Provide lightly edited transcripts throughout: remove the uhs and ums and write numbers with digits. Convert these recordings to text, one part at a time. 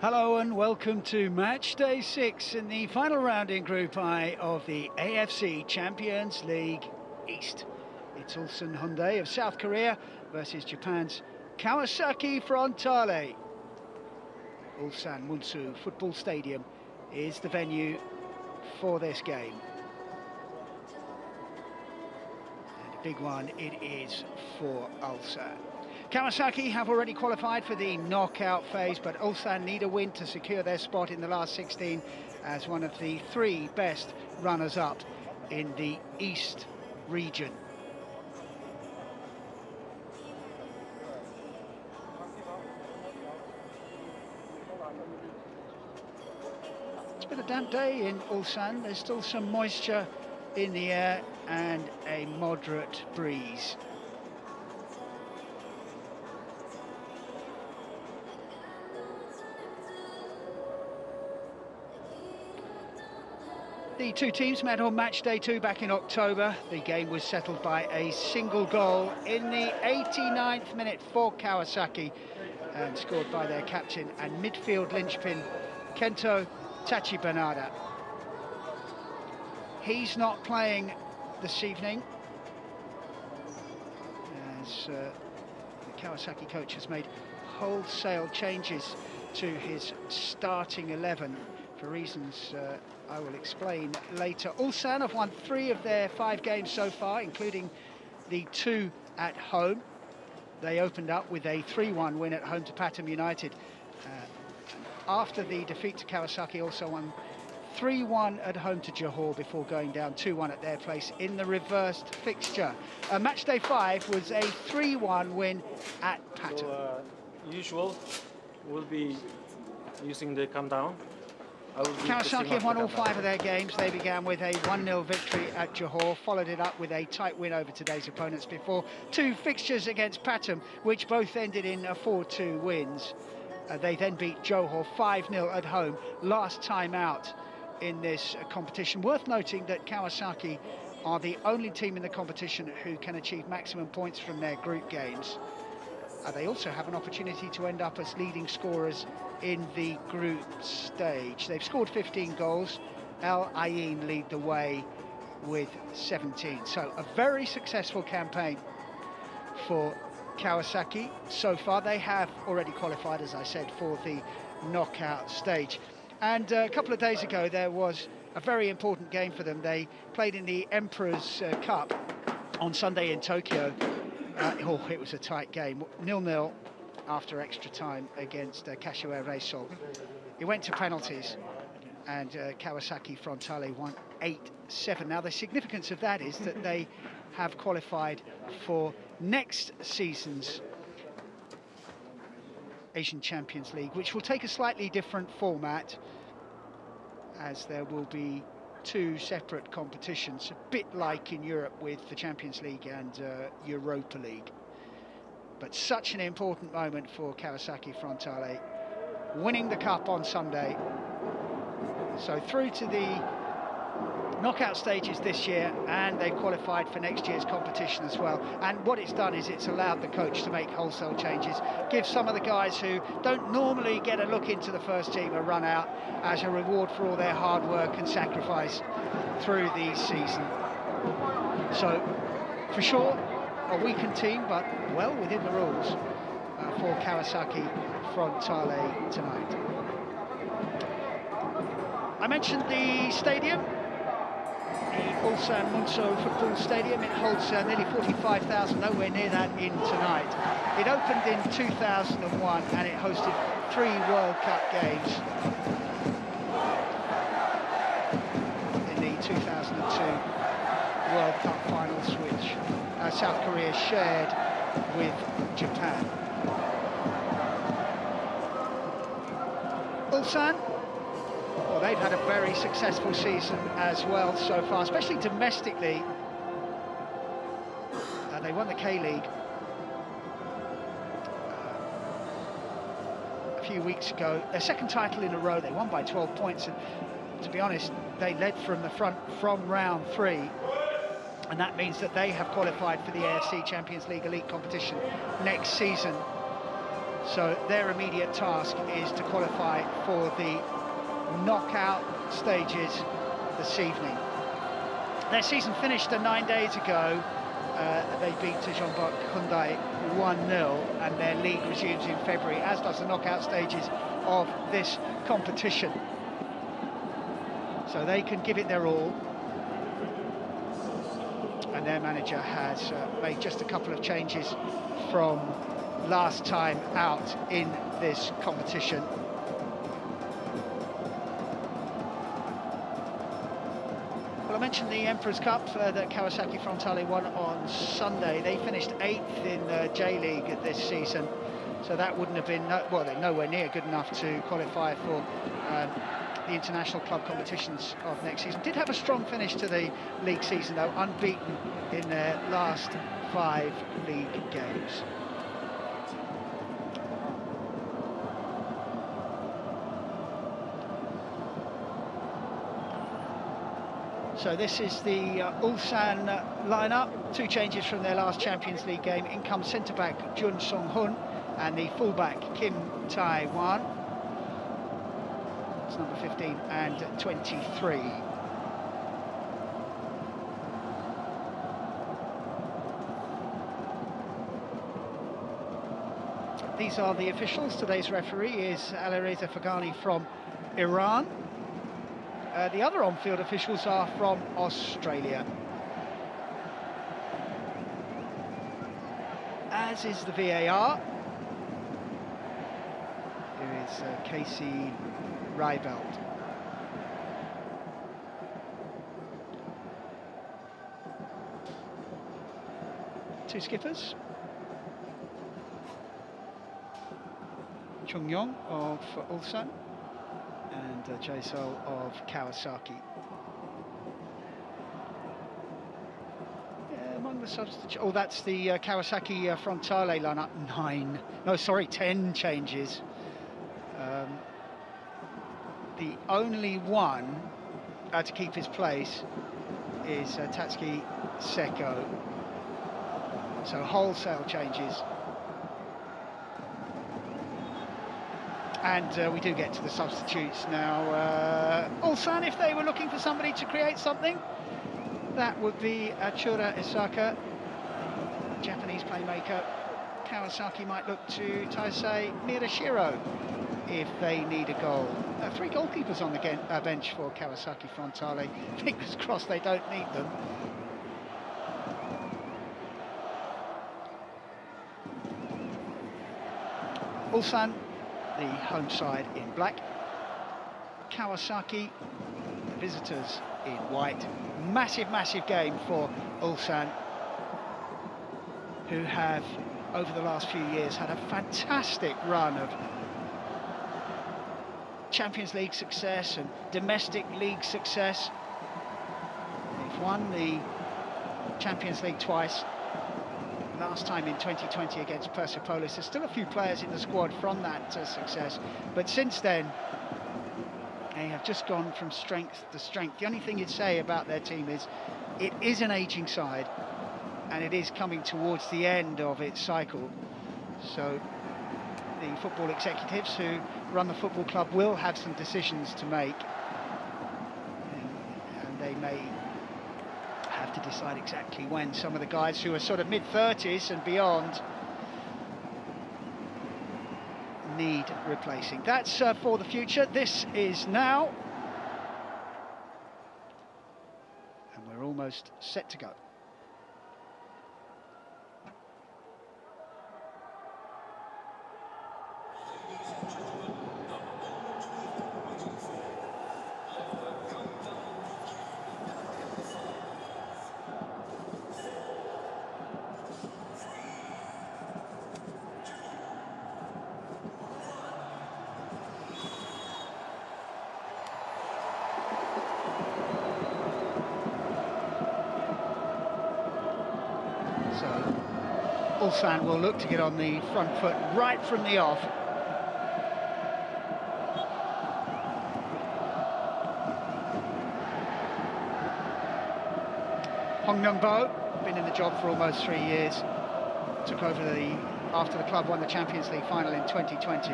Hello and welcome to match day 6 in the final round in Group I of the AFC Champions League East. It's Ulsan Hyundai of South Korea versus Japan's Kawasaki Frontale. Ulsan Munsu Football Stadium is the venue for this game. And a big one it is for Ulsan. Kawasaki have already qualified for the knockout phase, but Ulsan need a win to secure their spot in the last 16 as one of the 3 best runners-up in the East region. It's been a damp day in Ulsan. There's still some moisture in the air and a moderate breeze. The two teams met on match day 2 back in October. The game was settled by a single goal in the 89th minute for Kawasaki and scored by their captain and midfield linchpin Kento Tachibanada. He's not playing this evening as the Kawasaki coach has made wholesale changes to his starting 11 for reasons I will explain later. Ulsan have won 3 of their 5 games so far, including the 2 at home. They opened up with a 3-1 win at home to Pathum United. After the defeat to Kawasaki, also won 3-1 at home to Johor before going down 2-1 at their place in the reversed fixture. Match day 5 was a 3-1 win at Pathum. So, usual, we'll be using the countdown. Kawasaki have won all 5 of their games. They began with a 1-0 victory at Johor, followed it up with a tight win over today's opponents before 2 fixtures against Pathum, which both ended in 4-2 wins. They then beat Johor 5-0 at home, last time out in this competition. Worth noting that Kawasaki are the only team in the competition who can achieve maximum points from their group games. They also have an opportunity to end up as leading scorers in the group stage. They've scored 15 goals. Al Ain lead the way with 17. So a very successful campaign for Kawasaki so far. They have already qualified, as I said, for the knockout stage. And a couple of days ago, there was a very important game for them. They played in the Emperor's Cup on Sunday in Tokyo. It was a tight game, 0-0 after extra time against Kashiwa Reysol. It went to penalties and Kawasaki Frontale won 8-7. Now the significance of that is that they have qualified for next season's Asian Champions League, which will take a slightly different format as there will be 2 separate competitions, a bit like in Europe with the Champions League and Europa League. But such an important moment for Kawasaki Frontale, winning the cup on Sunday. So through to the knockout stages this year, and they qualified for next year's competition as well. And what it's done is it's allowed the coach to make wholesale changes, give some of the guys who don't normally get a look into the first team a run out as a reward for all their hard work and sacrifice through the season. So for sure a weakened team, but well within the rules for Kawasaki Frontale tonight. I mentioned the stadium. The Ulsan Munso Football Stadium. It holds nearly 45,000, nowhere near that in tonight. It opened in 2001 and it hosted 3 World Cup games in the 2002 World Cup finals, which South Korea shared with Japan. Ulsan, well, they've had a very successful season as well so far, especially domestically. They won the K-League a few weeks ago. Their 2nd title in a row. They won by 12 points, and to be honest, they led from the front from round 3. And that means that they have qualified for the AFC Champions League elite competition next season. So their immediate task is to qualify for the knockout stages this evening. Their season finished 9 days ago. They beat Jeonbuk Hyundai 1-0, and their league resumes in February, as does the knockout stages of this competition. So they can give it their all. And their manager has made just a couple of changes from last time out in this competition. Well, I mentioned the Emperor's Cup that Kawasaki Frontale won on Sunday. They finished 8th in the J-League this season, so that wouldn't have been, well, they're nowhere near good enough to qualify for the international club competitions of next season. Did have a strong finish to the league season, though, unbeaten in their last 5 league games. So this is the Ulsan lineup. 2 changes from their last Champions League game. In comes centre-back Jun Song-hun and the full-back Kim Tai-wan. It's number 15 and 23. These are the officials. Today's referee is Alireza Fagani from Iran. The other on-field officials are from Australia. As is the VAR. Here is Casey Reibelt. Two skippers. Chung Yong of Ulsan and Jae Sol of Kawasaki. Among the substitutes, oh, that's the Kawasaki Frontale lineup. 10 changes. The only one to keep his place is Tatsuki Seko. So wholesale changes. And we do get to the substitutes now. Ulsan, if they were looking for somebody to create something, that would be Achura Isaka, Japanese playmaker. Kawasaki might look to Taisei Mirashiro if they need a goal. 3 goalkeepers on the bench for Kawasaki Frontale. Fingers crossed they don't need them. Ulsan, the home side in black. Kawasaki, the visitors in white. Massive, massive game for Ulsan, who have, over the last few years, had a fantastic run of Champions League success and domestic league success. They've won the Champions League twice. Last time in 2020 against Persepolis. There's still a few players in the squad from that success, but since then they have just gone from strength to strength. The only thing you'd say about their team is it is an ageing side and it is coming towards the end of its cycle. So the football executives who run the football club will have some decisions to make, and they may have to decide exactly when some of the guys who are sort of mid-30s and beyond need replacing. That's for the future. This is now, and we're almost set to go. Ulsan will look to get on the front foot right from the off. Hong Myung-bo, been in the job for almost 3 years, took over the after the club won the Champions League final in 2020.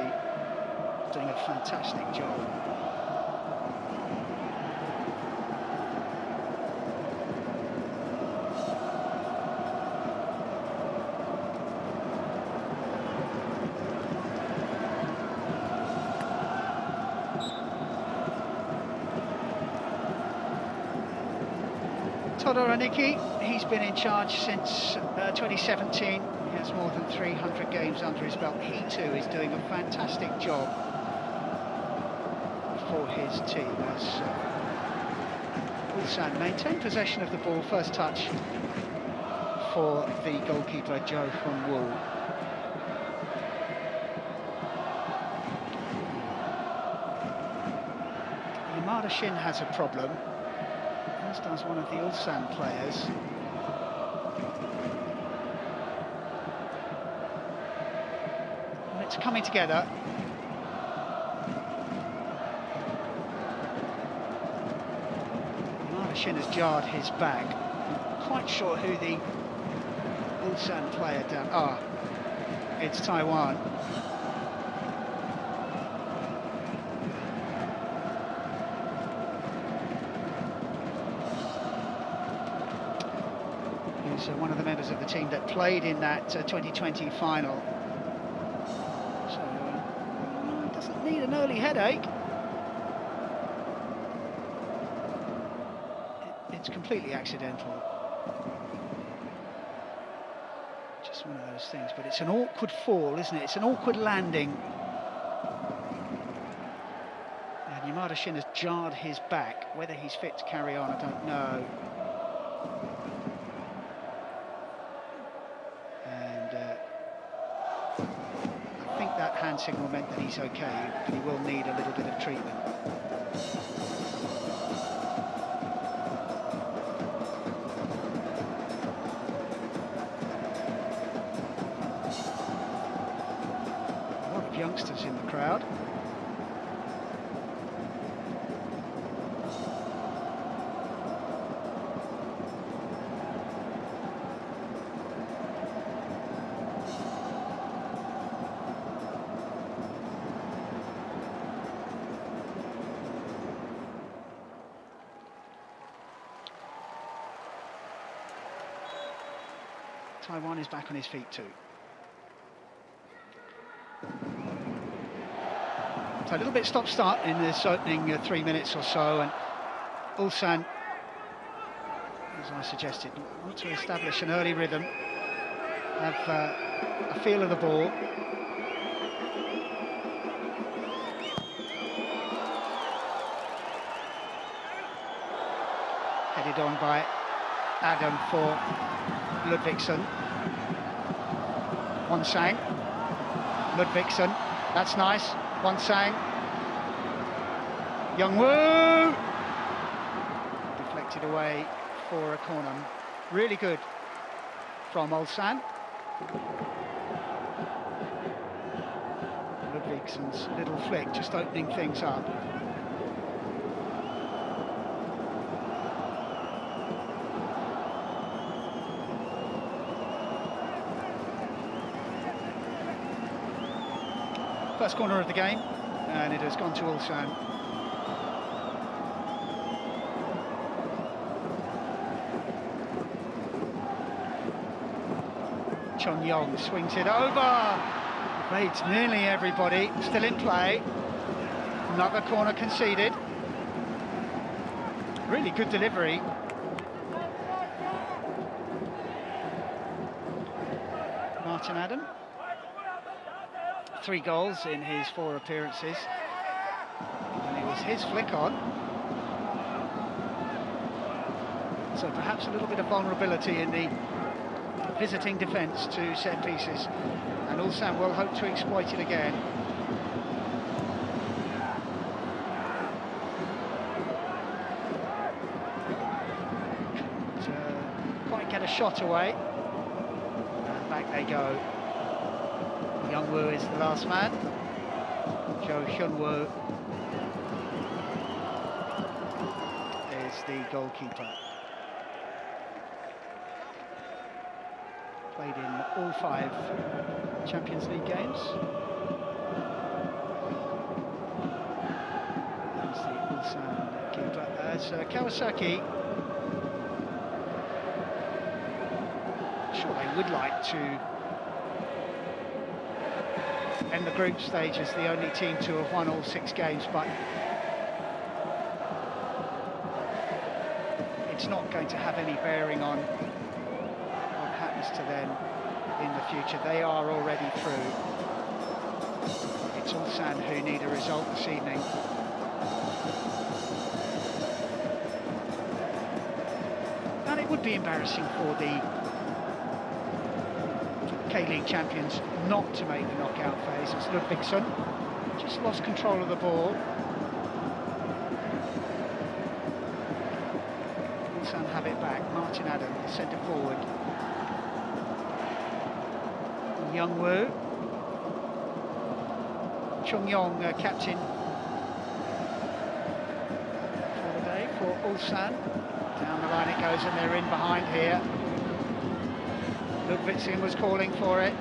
Doing a fantastic job. Todoronicki, he's been in charge since 2017. He has more than 300 games under his belt. He too is doing a fantastic job for his team as Ulsan maintain possession of the ball. First touch for the goalkeeper Jo Hyun-woo. Yamada Shin has a problem, as does one of the Ulsan players. And it's coming together. Yamada Shin has jarred his back. Quite sure who the Ulsan player down. It's Taiwan. One of the members of the team that played in that 2020 final. So, doesn't need an early headache. It's completely accidental. Just one of those things, but it's an awkward fall, isn't it? It's an awkward landing. And Yamada Shin has jarred his back. Whether he's fit to carry on, I don't know. Hand signal meant that he's okay, but he will need a little bit of treatment. A lot of youngsters in the crowd. Taiwan is back on his feet too. So a little bit stop-start in this opening 3 minutes or so, and Ulsan, as I suggested, want to establish an early rhythm, have a feel of the ball. Headed on by Adam for Ludvigsson. Wonsang. Ludvigsson. That's nice. Wonsang. Young-woo! Deflected away for a corner. Really good from Ulsan. Ludvigsson's little flick just opening things up. First corner of the game, and it has gone to Ulsan. Chon Yong swings it over. Evades nearly everybody, still in play. Another corner conceded. Really good delivery. Martin Adam. 3 goals in his 4 appearances, and it was his flick on. So perhaps a little bit of vulnerability in the visiting defence to set pieces, and Ulsan will hope to exploit it again. Couldn't quite get a shot away, and back they go. Young-woo is the last man. Jo Hyun-woo is the goalkeeper. Played in all 5 Champions League games. That's the Ulsan keeper. As Kawasaki, sure they would like to end the group stage as the only team to have won all 6 games, but it's not going to have any bearing on what happens to them in the future. They are already through. It's Ulsan who need a result this evening. And it would be embarrassing for the K-League champions not to make the knockout phase. It's Ludvigsson, just lost control of the ball. Ulsan have it back. Martin Adam, the centre forward. Youngwoo. Chung Yong, captain for the day for Ulsan. Down the line it goes, and they're in behind here. Ludvigsson was calling for it.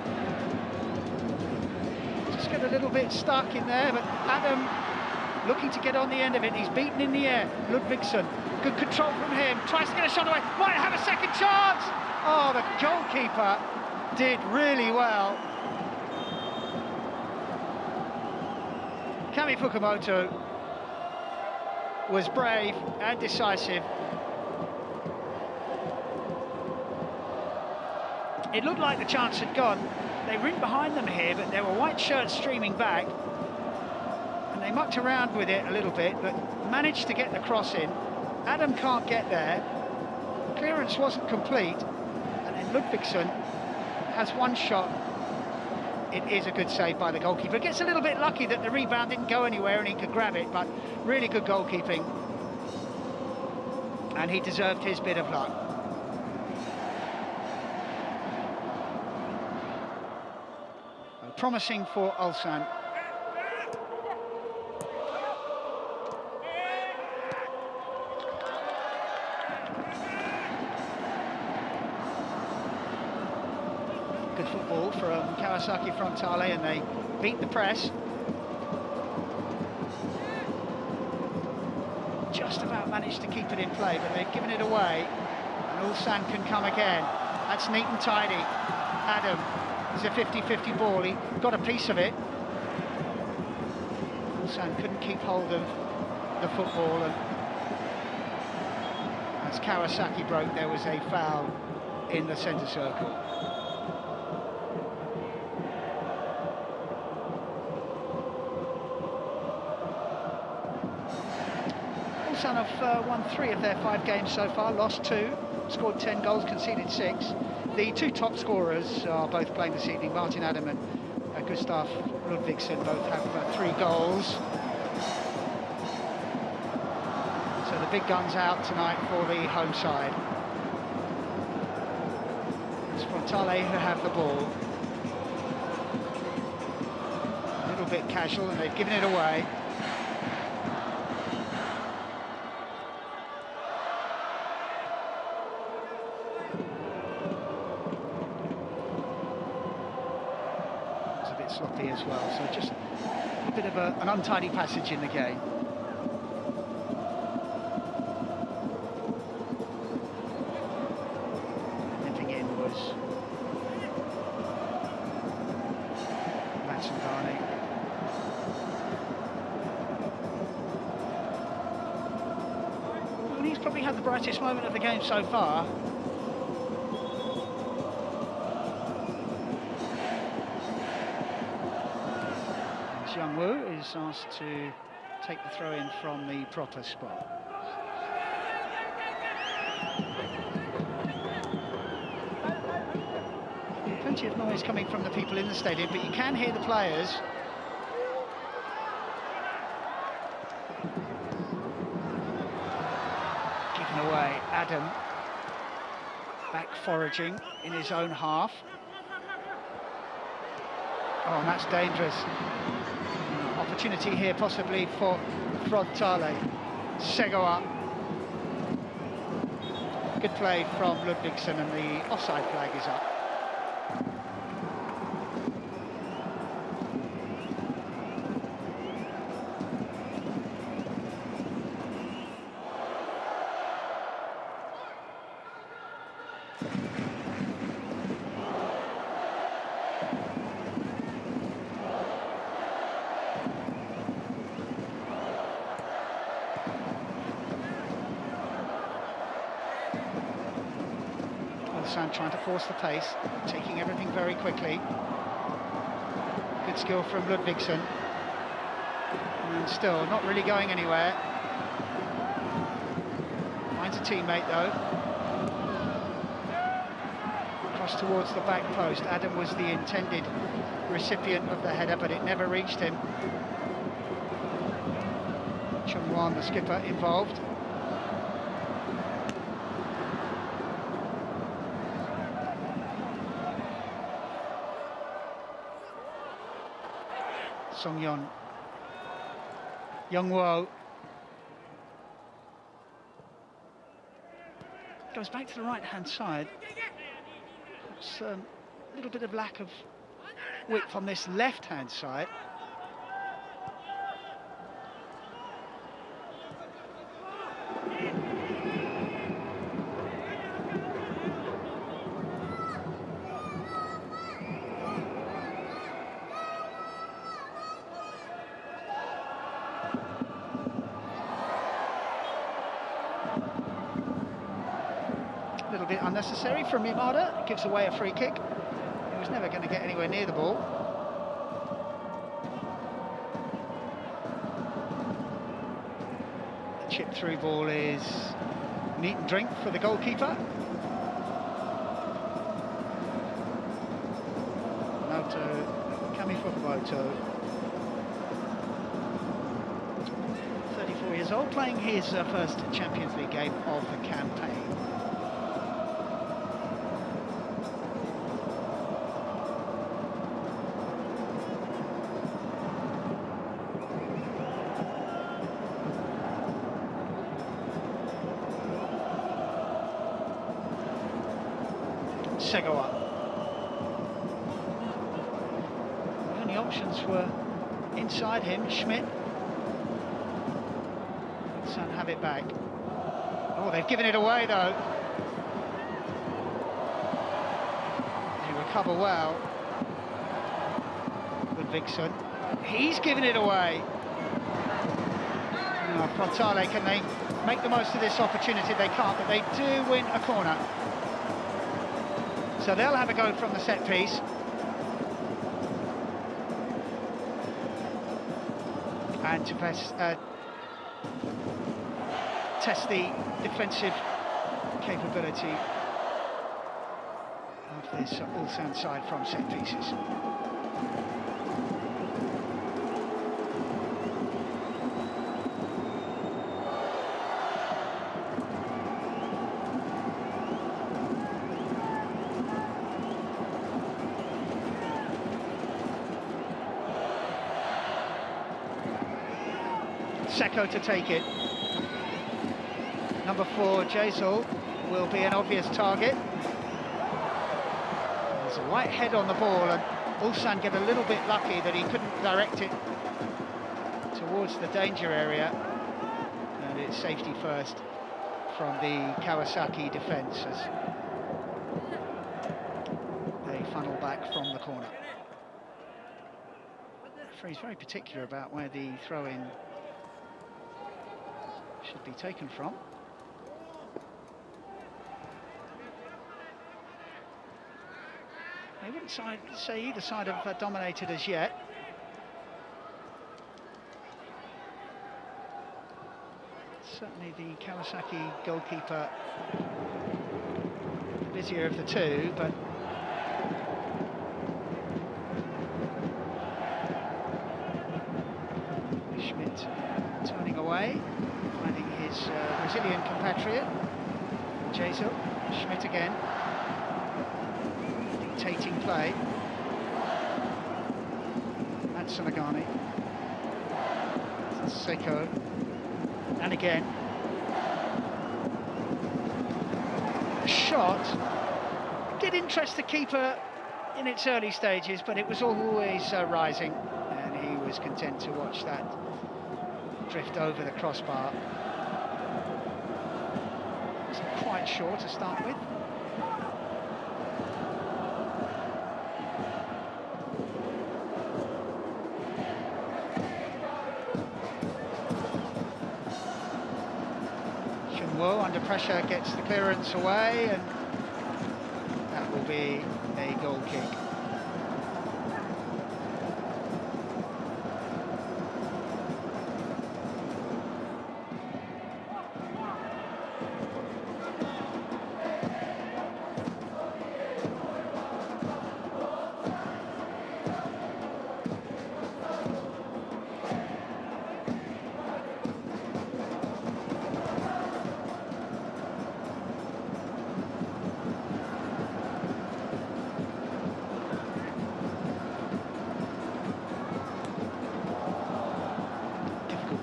Just got a little bit stuck in there, but Adam looking to get on the end of it. He's beaten in the air. Ludvigsson, good control from him. Tries to get a shot away. Might have a second chance. Oh, the goalkeeper did really well. Kami Fukumoto was brave and decisive. It looked like the chance had gone. They were in behind them here, but there were white shirts streaming back, and they mucked around with it a little bit, but managed to get the cross in. Adam can't get there. Clearance wasn't complete, and then Ludvigsson has one shot. It is a good save by the goalkeeper. Gets a little bit lucky that the rebound didn't go anywhere and he could grab it, but really good goalkeeping. And he deserved his bit of luck. Promising for Ulsan. Good football from Kawasaki Frontale, and they beat the press. Just about managed to keep it in play, but they've given it away. And Ulsan can come again. That's neat and tidy. Adam. It's a 50-50 ball. He got a piece of it. Ulsan couldn't keep hold of the football, and as Kawasaki broke, there was a foul in the centre circle. Ulsan have won 3 of their 5 games so far, lost 2, scored 10 goals, conceded 6. The 2 top scorers are both playing this evening. Martin Adam and Gustav Ludvigsson both have 3 goals. So the big guns out tonight for the home side. It's Frontale who have the ball. A little bit casual, and they've given it away. Sloppy as well, so just a bit of an untidy passage in the game. Nipping in was Lansingani. Well, he's probably had the brightest moment of the game so far. Youngwoo is asked to take the throw in from the proper spot. Plenty of noise coming from the people in the stadium, but you can hear the players. Given away. Adam back foraging in his own half. Oh, and that's dangerous. Opportunity here possibly for Frontale. Segoa. Good play from Ludvigsson, and the offside flag is up. Ulsan trying to force the pace, taking everything very quickly. Good skill from Ludvigsson. And still not really going anywhere. Finds a teammate though. Cross towards the back post. Adam was the intended recipient of the header, but it never reached him. Chung-Wan, the skipper, involved. Song-Yeon. Young-Wo. Goes back to the right-hand side. It's a little bit of lack of width on this left-hand side. A little bit unnecessary from Imada. Gives away a free kick. He was never going to get anywhere near the ball. The chip through ball is meat and drink for the goalkeeper. Naoto Kamifukumoto, 34 years old, playing his first Champions League game of the campaign. Segawa. The only options were inside him, Schmidt. Ulsan have it back. Oh, they've given it away though. They recover well. Ludvigsson. He's given it away. Oh, Frontale, can they make the most of this opportunity? They can't, but they do win a corner. So they'll have a go from the set piece. And to test the defensive capability of this Ulsan side from set pieces. Seko to take it. Number 4, Jazel, will be an obvious target. There's a right head on the ball, and Ulsan get a little bit lucky that he couldn't direct it towards the danger area. And it's safety first from the Kawasaki defence as they funnel back from the corner. The referee's very particular about where the throw-in should be taken from. They wouldn't say either side have dominated as yet. Certainly the Kawasaki goalkeeper, the busier of the two, but Schmidt turning away, finding his Brazilian compatriot, Jazel. Schmidt again, dictating play. Matsunagani, Seko, and again. A shot did interest the keeper in its early stages, but it was always rising, and he was content to watch that drift over the crossbar. Wasn't quite sure to start with. Chung-Woo under pressure gets the clearance away, and be a goal kick.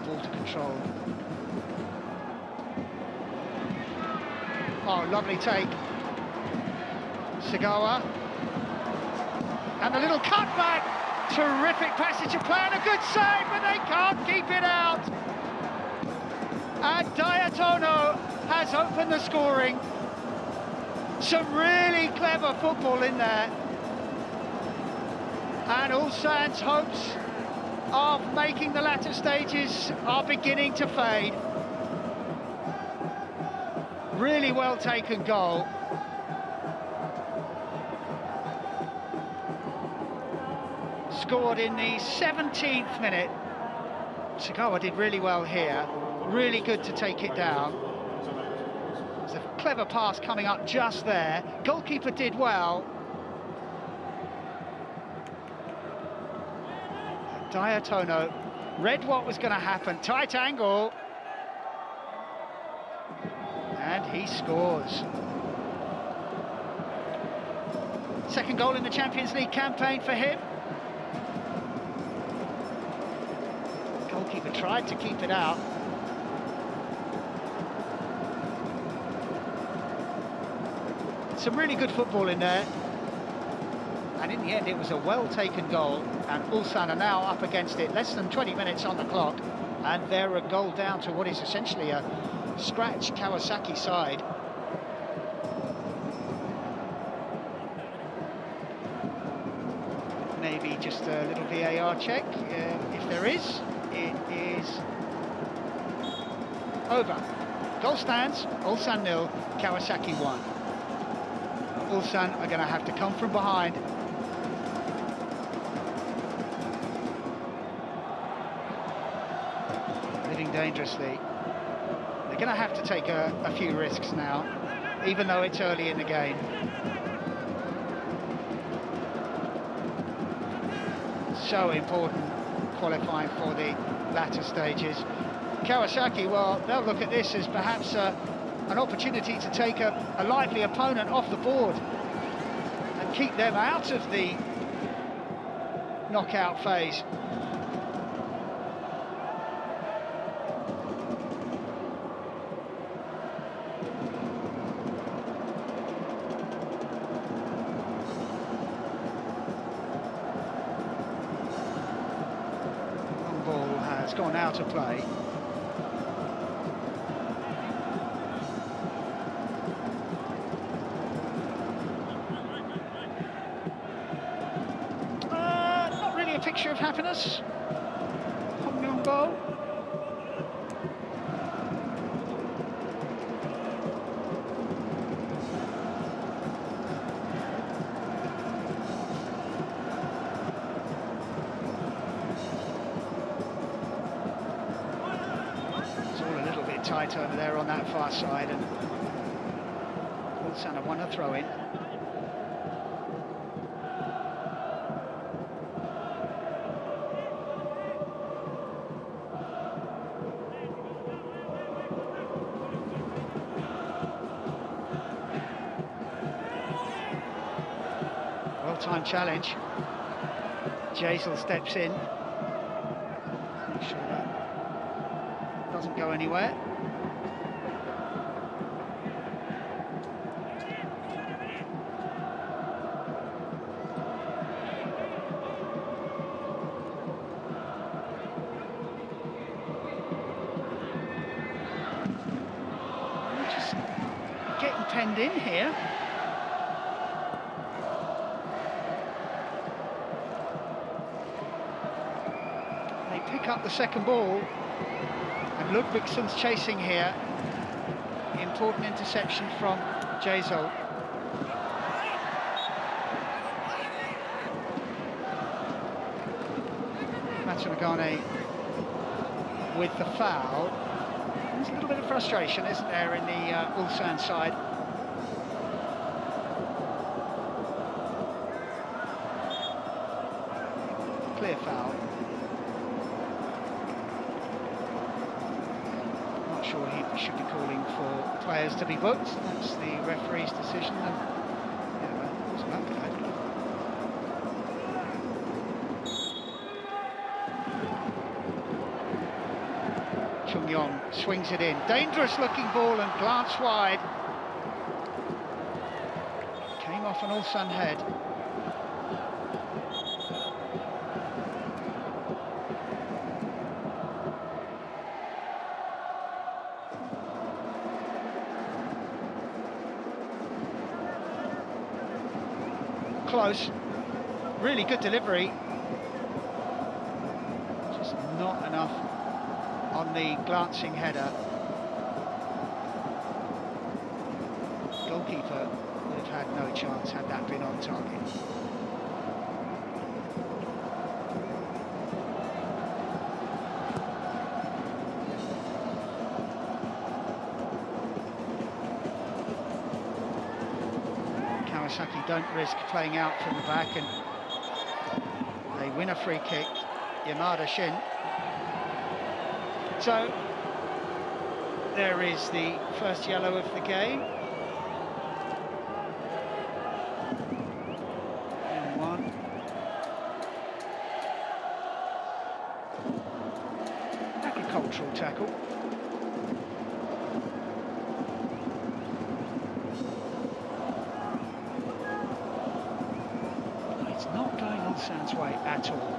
Ball to control. Oh, lovely take. Sagawa. And a little cutback. Terrific passage of play and a good save, but they can't keep it out. And Diatono has opened the scoring. Some really clever football in there. And Ulsan's hopes of making the latter stages are beginning to fade. Really well taken goal. Scored in the 17th minute. Sagawa did really well here. Really good to take it down. There's a clever pass coming up just there. Goalkeeper did well. Diatono read what was going to happen. Tight angle. And he scores. Second goal in the Champions League campaign for him. Goalkeeper tried to keep it out. Some really good football in there. And in the end, it was a well-taken goal, and Ulsan are now up against it. Less than 20 minutes on the clock, and they're a goal down to what is essentially a scratch Kawasaki side. Maybe just a little VAR check. If there is, it is over. Goal stands, Ulsan 0, Kawasaki 1. Ulsan are going to have to come from behind. Living dangerously. They're going to have to take a few risks now, even though it's early in the game. So important qualifying for the latter stages. Kawasaki, well, they'll look at this as perhaps an opportunity to take a lively opponent off the board and keep them out of the knockout phase. Long ball has gone out of play. Picture of happiness. Hong goal. It's all a little bit tight over there on that far side, and Ulsan have won a throw-in. Well-timed challenge. Jazel steps in. Make sure that doesn't go anywhere. Just getting penned in here. Pick up the second ball, and Ludvigson's chasing here. Important interception from Jazel. Patanagane with the foul. There's a little bit of frustration, isn't there, in the Ulsan side? Clear foul. Not sure he should be calling for players to be booked. That's the referee's decision. And, yeah, well, it wasn't that bad. Chung-yong swings it in. Dangerous looking ball and glance wide. Came off an Ulsan head. Close. Really good delivery. Just not enough on the glancing header. Goalkeeper would have had no chance had that been on target. Kawasaki don't risk playing out from the back, and they win a free kick. Yamada Shin. So there is the first yellow of the game. And one. Agricultural tackle. No, it's not going Ulsan's way at all.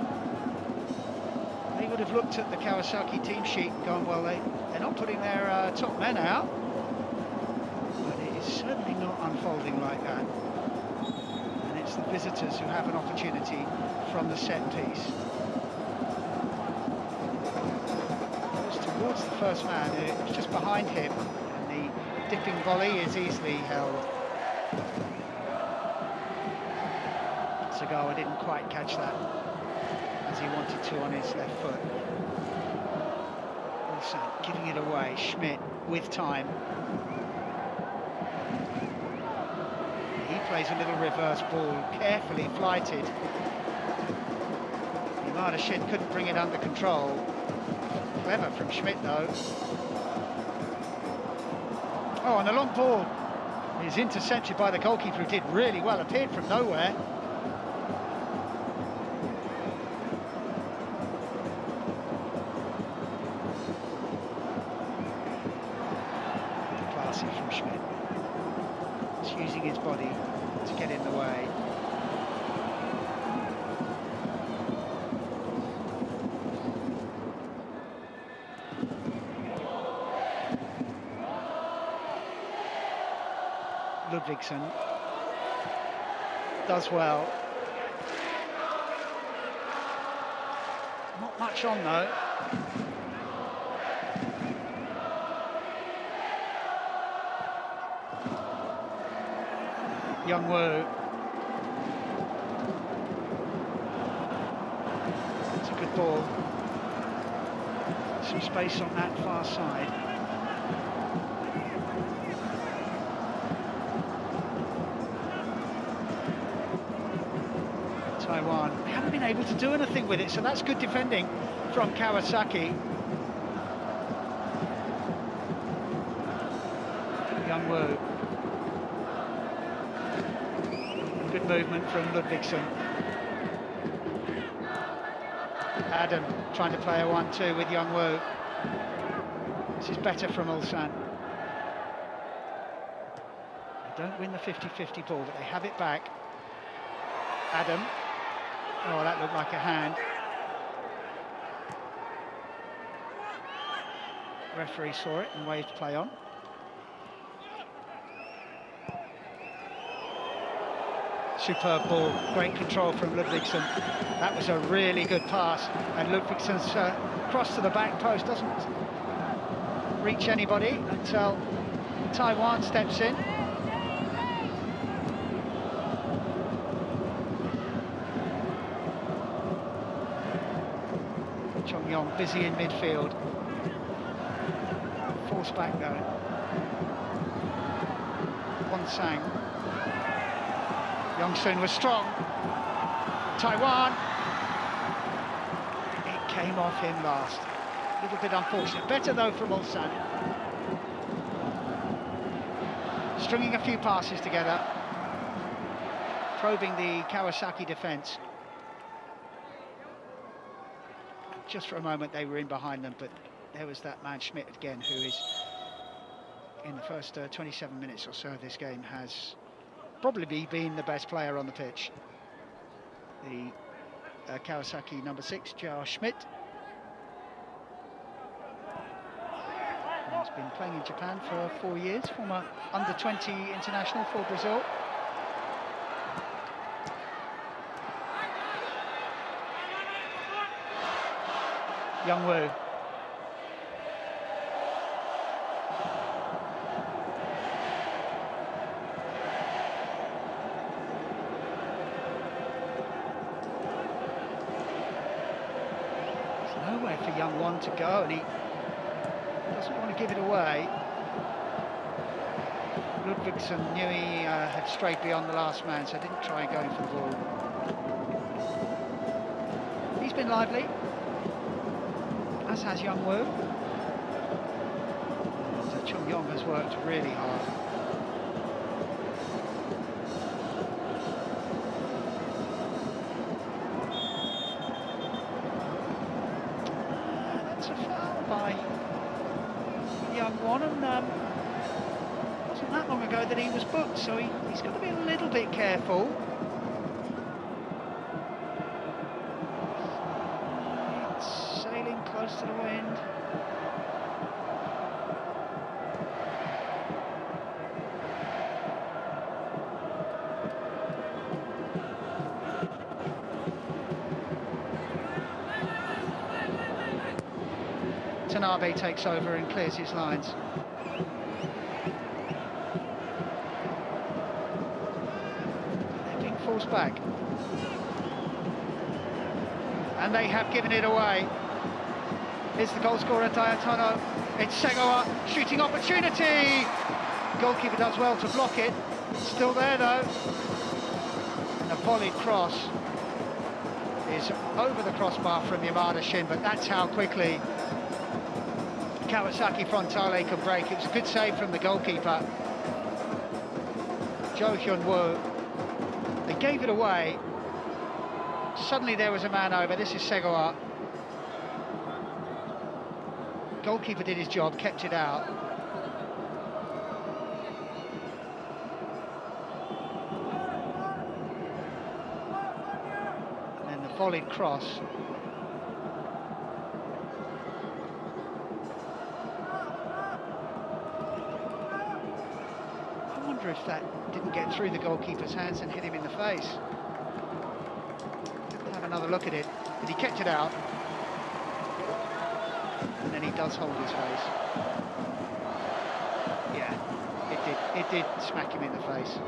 They would have looked at the Kawasaki team sheet and gone, well, they're not putting their top men out, but it is certainly not unfolding like that. And it's the visitors who have an opportunity from the set piece. Goes towards the first man, who's just behind him, and the dipping volley is easily held. Sagawa didn't quite catch that as he wanted to on his left foot. Also giving it away, Schmidt with time. He plays a little reverse ball, carefully flighted. Yamada Shin couldn't bring it under control. Clever from Schmidt though. Oh, and the long ball is intercepted by the goalkeeper, who did really well, appeared from nowhere. From Schmidt. He's using his body to get in the way. Ludvigsson does well. Not much on though. Youngwoo. It's a good ball. Some space on that far side. Taiwan haven't been able to do anything with it, so that's good defending from Kawasaki. Youngwoo. Good movement from Ludvigsson. Adam trying to play a 1-2 with Youngwoo. This is better from Ulsan. They don't win the 50-50 ball, but they have it back. Adam. Oh, that looked like a hand. Referee saw it and waved play on. Superb ball, great control from Ludvigsson. That was a really good pass, and Ludvigsson's cross to the back post doesn't reach anybody until Taiwan steps in. Chong Yong busy in midfield. Force back though. Ulsan. Young-soon was strong. Taiwan. It came off him last. A little bit unfortunate. Better though from Ulsan. Stringing a few passes together. Probing the Kawasaki defence. Just for a moment they were in behind them, but there was that man Schmidt again, who is, in the first 27 minutes or so of this game, has probably been the best player on the pitch. The Kawasaki number 6, Jar Schmidt. He's been playing in Japan for 4 years, former under-20 international for Brazil. Young Woo. There's nowhere for Young Won to go, and he doesn't want to give it away. Ludvigsson knew he had strayed beyond the last man, so didn't try and go in for the ball. He's been lively, as has Young Woo. So Chung Yong has worked really hard. That's a foul by Young Won, and wasn't that long ago that he was booked, so he's got to be a little bit careful. It's sailing close to the wind. Tanabe takes over and clears his lines. They're being forced back. And they have given it away. Here's the goal scorer, Dayatono. It's Segawa, shooting opportunity. Goalkeeper does well to block it. Still there though. And a volleyed cross is over the crossbar from Yamada Shin, but that's how quickly Kawasaki Frontale can break. It was a good save from the goalkeeper, Jo Hyun-woo. They gave it away. Suddenly there was a man over. This is Segawa. Goalkeeper did his job, kept it out. And then the volleyed cross. I wonder if that didn't get through the goalkeeper's hands and hit him in the face. Have another look at it, but he kept it out. And then he does hold his face. Yeah, it did smack him in the face.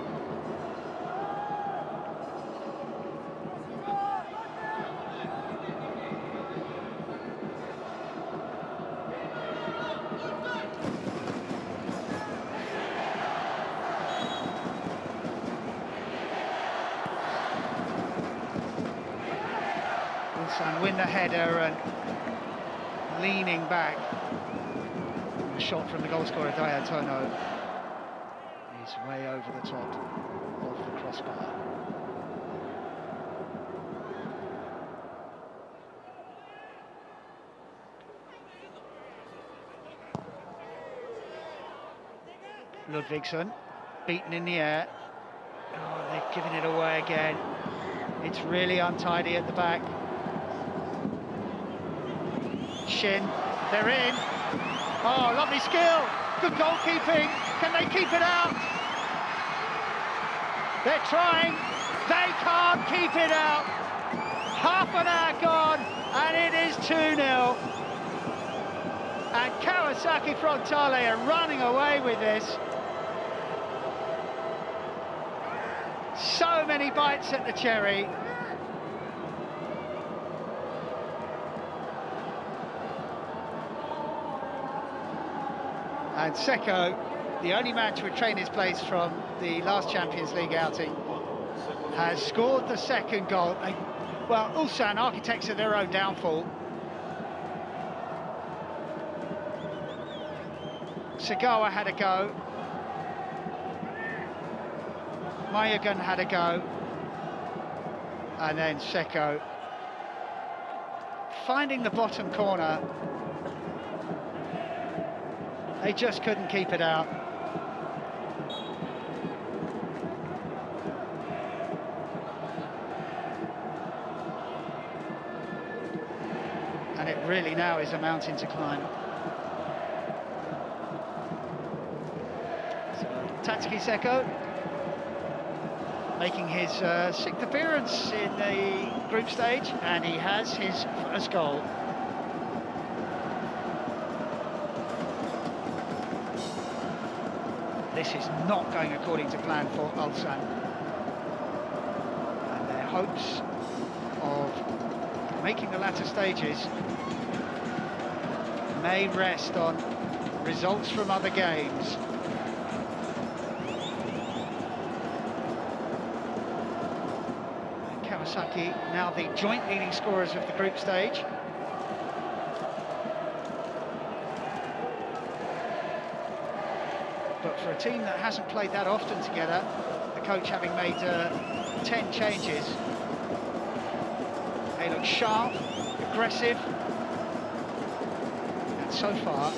Ulsan win the header and leaning back. The shot from the goalscorer Dayatono is way over the top of the crossbar. Ludvigsson beaten in the air. Oh, they've given it away again. It's really untidy at the back. Shin, they're in. Oh, lovely skill. Good goalkeeping. Can they keep it out? They're trying. They can't keep it out. Half an hour gone, and it is 2-0. And Kawasaki Frontale are running away with this. So many bites at the cherry. And Seko, the only man to retain his place from the last Champions League outing, has scored the second goal. Well, Ulsan, architects of their own downfall. Sagawa had a go. Mayagan had a go. And then Seko finding the bottom corner. They just couldn't keep it out. And it really now is a mountain to climb. So, Tatsuki Seko making his sixth appearance in the group stage, and he has his first goal. This is not going according to plan for Ulsan. And their hopes of making the latter stages may rest on results from other games. And Kawasaki now the joint leading scorers of the group stage. But for a team that hasn't played that often together, the coach having made 10 changes, they look sharp, aggressive, and so far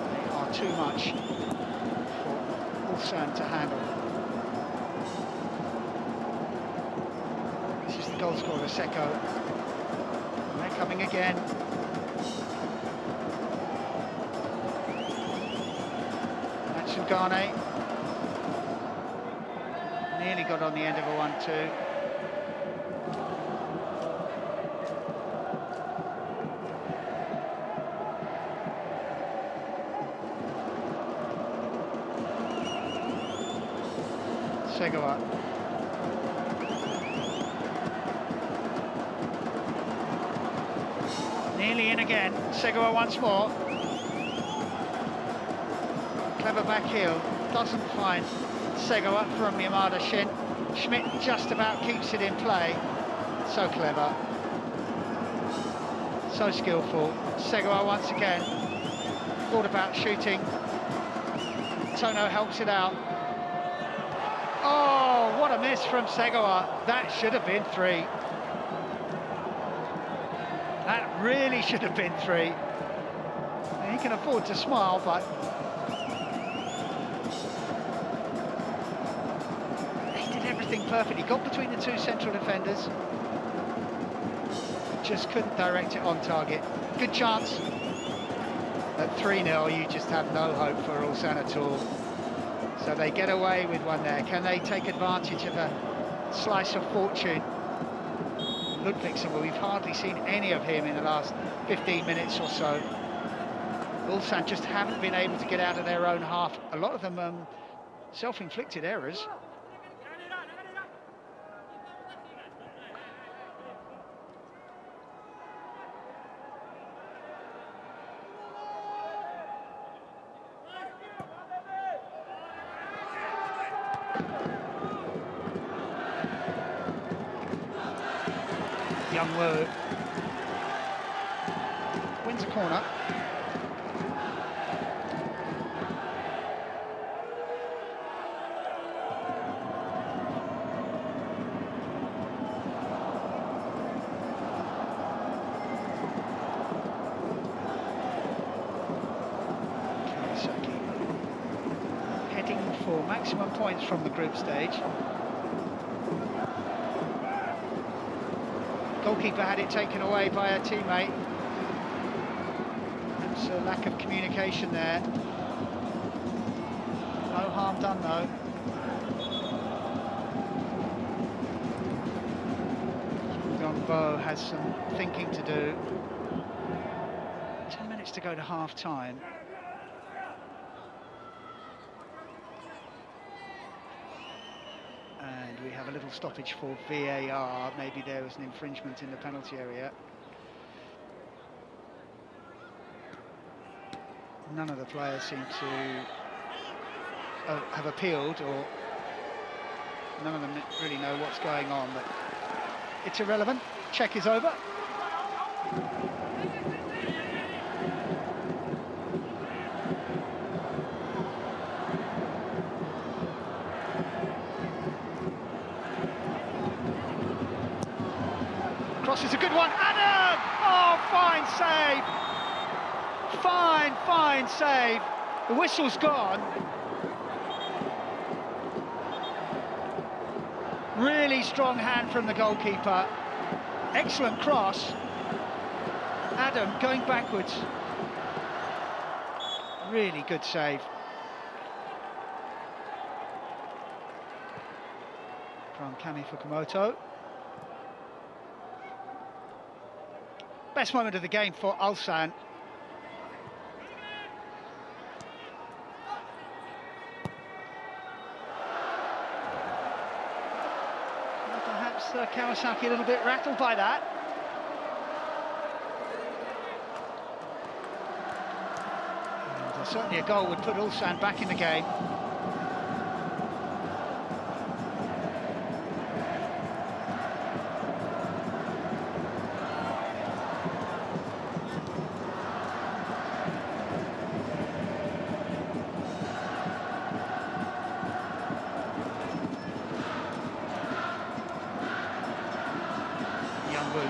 they are too much for Ulsan to handle. This is the goal scorer, Seko, and they're coming again. Gane nearly got on the end of a 1-2. Segawa. Nearly in again. Segawa once more. Clever back heel, doesn't find Segawa from Yamada Shin. Schmidt just about keeps it in play. So clever. So skillful. Segawa once again. Thought about shooting. Tono helps it out. Oh, what a miss from Segawa. That should have been 3. That really should have been 3. He can afford to smile, but perfect. He got between the two central defenders, just couldn't direct it on target. Good chance. At 3-0, you just have no hope for Ulsan at all. So they get away with one there. Can they take advantage of a slice of fortune? Ludvigsen, well, we've hardly seen any of him in the last 15 minutes or so. Ulsan just haven't been able to get out of their own half. A lot of them self-inflicted errors. Young Woo wins a corner. Kawasaki heading for maximum points from the group stage. Goalkeeper had it taken away by a teammate. There's a lack of communication there. No harm done though. Bo has some thinking to do. 10 minutes to go to half time. And we have a little stoppage for VAR. Maybe there was an infringement in the penalty area. None of the players seem to have appealed, or none of them really know what's going on, but it's irrelevant. Check is over. Cross is a good one. Adam! Oh, fine save. Fine save. The whistle's gone. Really strong hand from the goalkeeper. Excellent cross. Adam going backwards. Really good save. From Kami Fukumoto. Best moment of the game for Ulsan. Perhaps Kawasaki a little bit rattled by that. And certainly a goal would put Ulsan back in the game.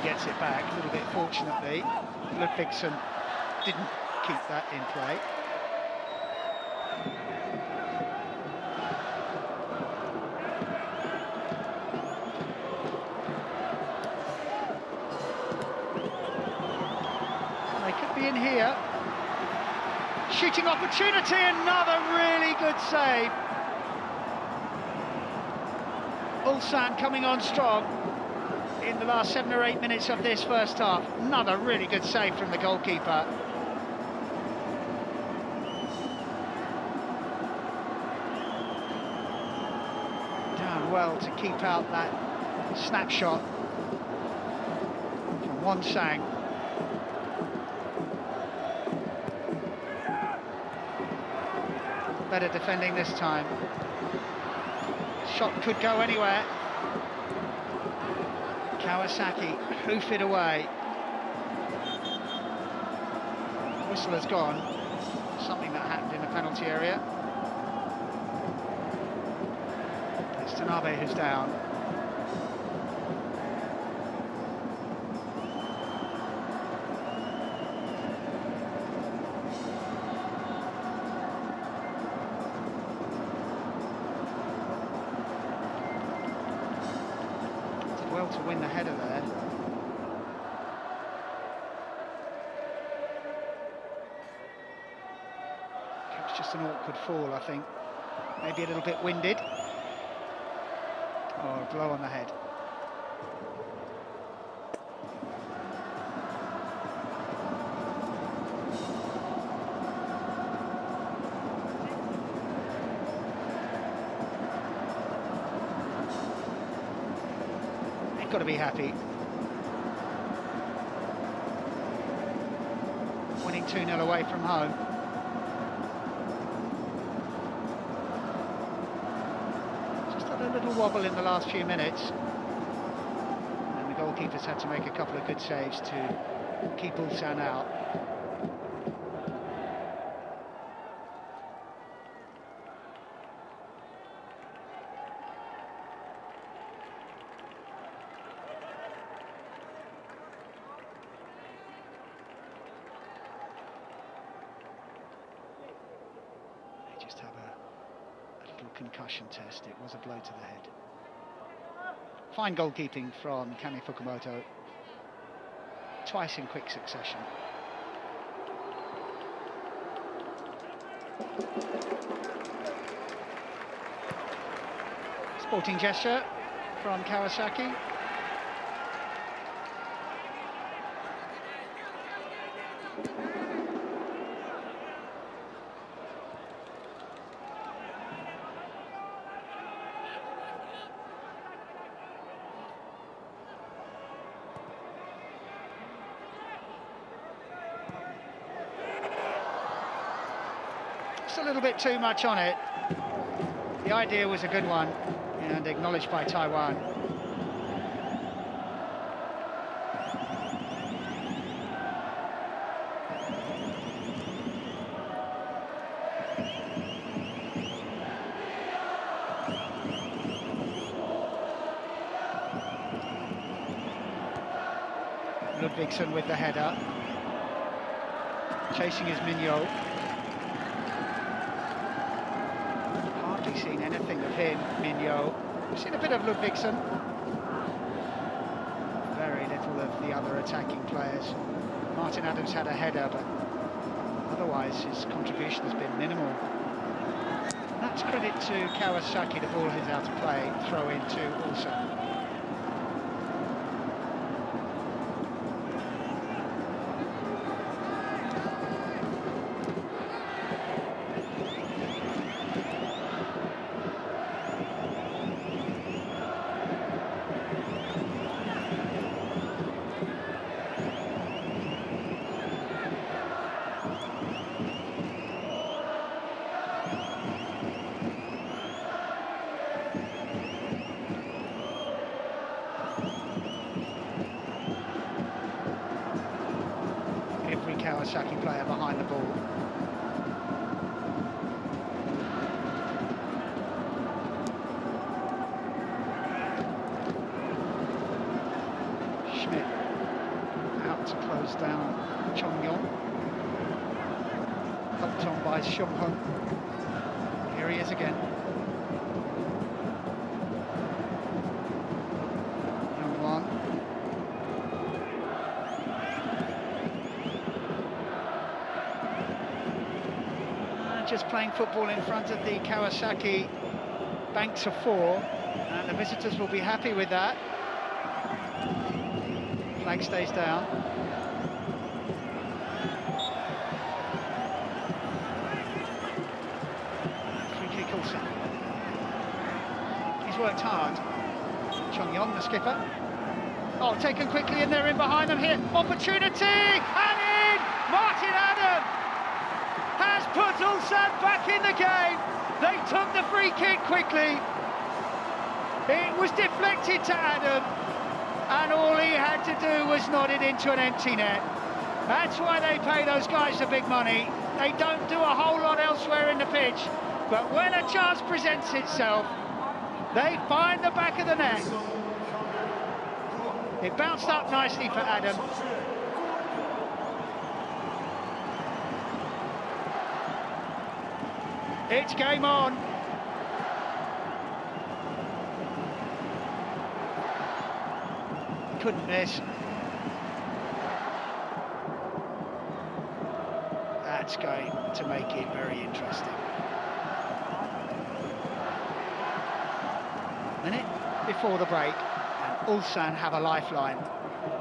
Gets it back a little bit fortunately. Ludvigsen didn't keep that in play. They could be in here. Shooting opportunity, another really good save. Ulsan coming on strong in the last 7 or 8 minutes of this first half. Another really good save from the goalkeeper. Done well to keep out that snapshot from Wonsang. Better defending this time. Shot could go anywhere. Kawasaki hoof it away. Whistle has gone. Something that happened in the penalty area. It's Tanabe who's down. Well to win the header there. It was just an awkward fall, I think. Maybe a little bit winded. Oh, a blow on the head. Got to be happy. Winning 2-0 away from home. Just had a little wobble in the last few minutes. And the goalkeepers had to make a couple of good saves to keep Ulsan out. Have a little concussion test. It was a blow to the head. Fine goalkeeping from Kami Fukumoto. Twice in quick succession. Sporting gesture from Kawasaki. just a little bit too much on it. The idea was a good one and acknowledged by Taiwan. Ludvigsson with the header. Chasing his Mignot. Hardly seen anything of him, Mignot. We've seen a bit of Ludvigsson. Very little of the other attacking players. Martin Adams had a header, but otherwise his contribution has been minimal. And that's credit to Kawasaki. The ball is out of play. Throw in to Ulsan. Kawasaki player behind the ball. Schmidt out to close down Chong Yong. Helped on by Xiong Hung. Here he is again. Just playing football in front of the Kawasaki banks of four, and the visitors will be happy with that. Flag stays down. Free kick also. He's worked hard. Chong Yong, the skipper. Oh, taken quickly, and they're in behind them here. Opportunity, and in! Martin Adam has put Ulsan back in the game. They took the free kick quickly. It was deflected to Adam, and all he had to do was nod it into an empty net. That's why they pay those guys the big money. They don't do a whole lot elsewhere in the pitch, but when a chance presents itself, they find the back of the net. It bounced up nicely for Adam. It's game on. Couldn't miss. That's going to make it very interesting. Minute before the break, and Ulsan have a lifeline.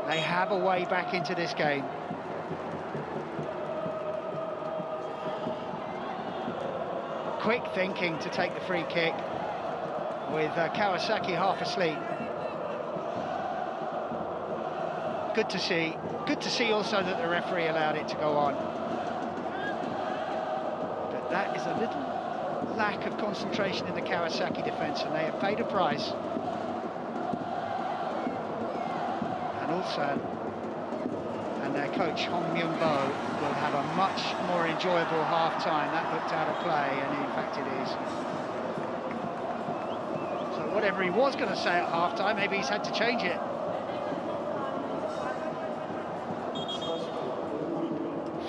They have a way back into this game. Quick thinking to take the free kick with Kawasaki half asleep. Good to see also that the referee allowed it to go on. But that is a little lack of concentration in the Kawasaki defence, and they have paid a price. And Ulsan and their coach Hong Myung-bo will have a much more enjoyable half-time. That looked out of play, and in fact it is. So whatever he was going to say at half-time, maybe he's had to change it.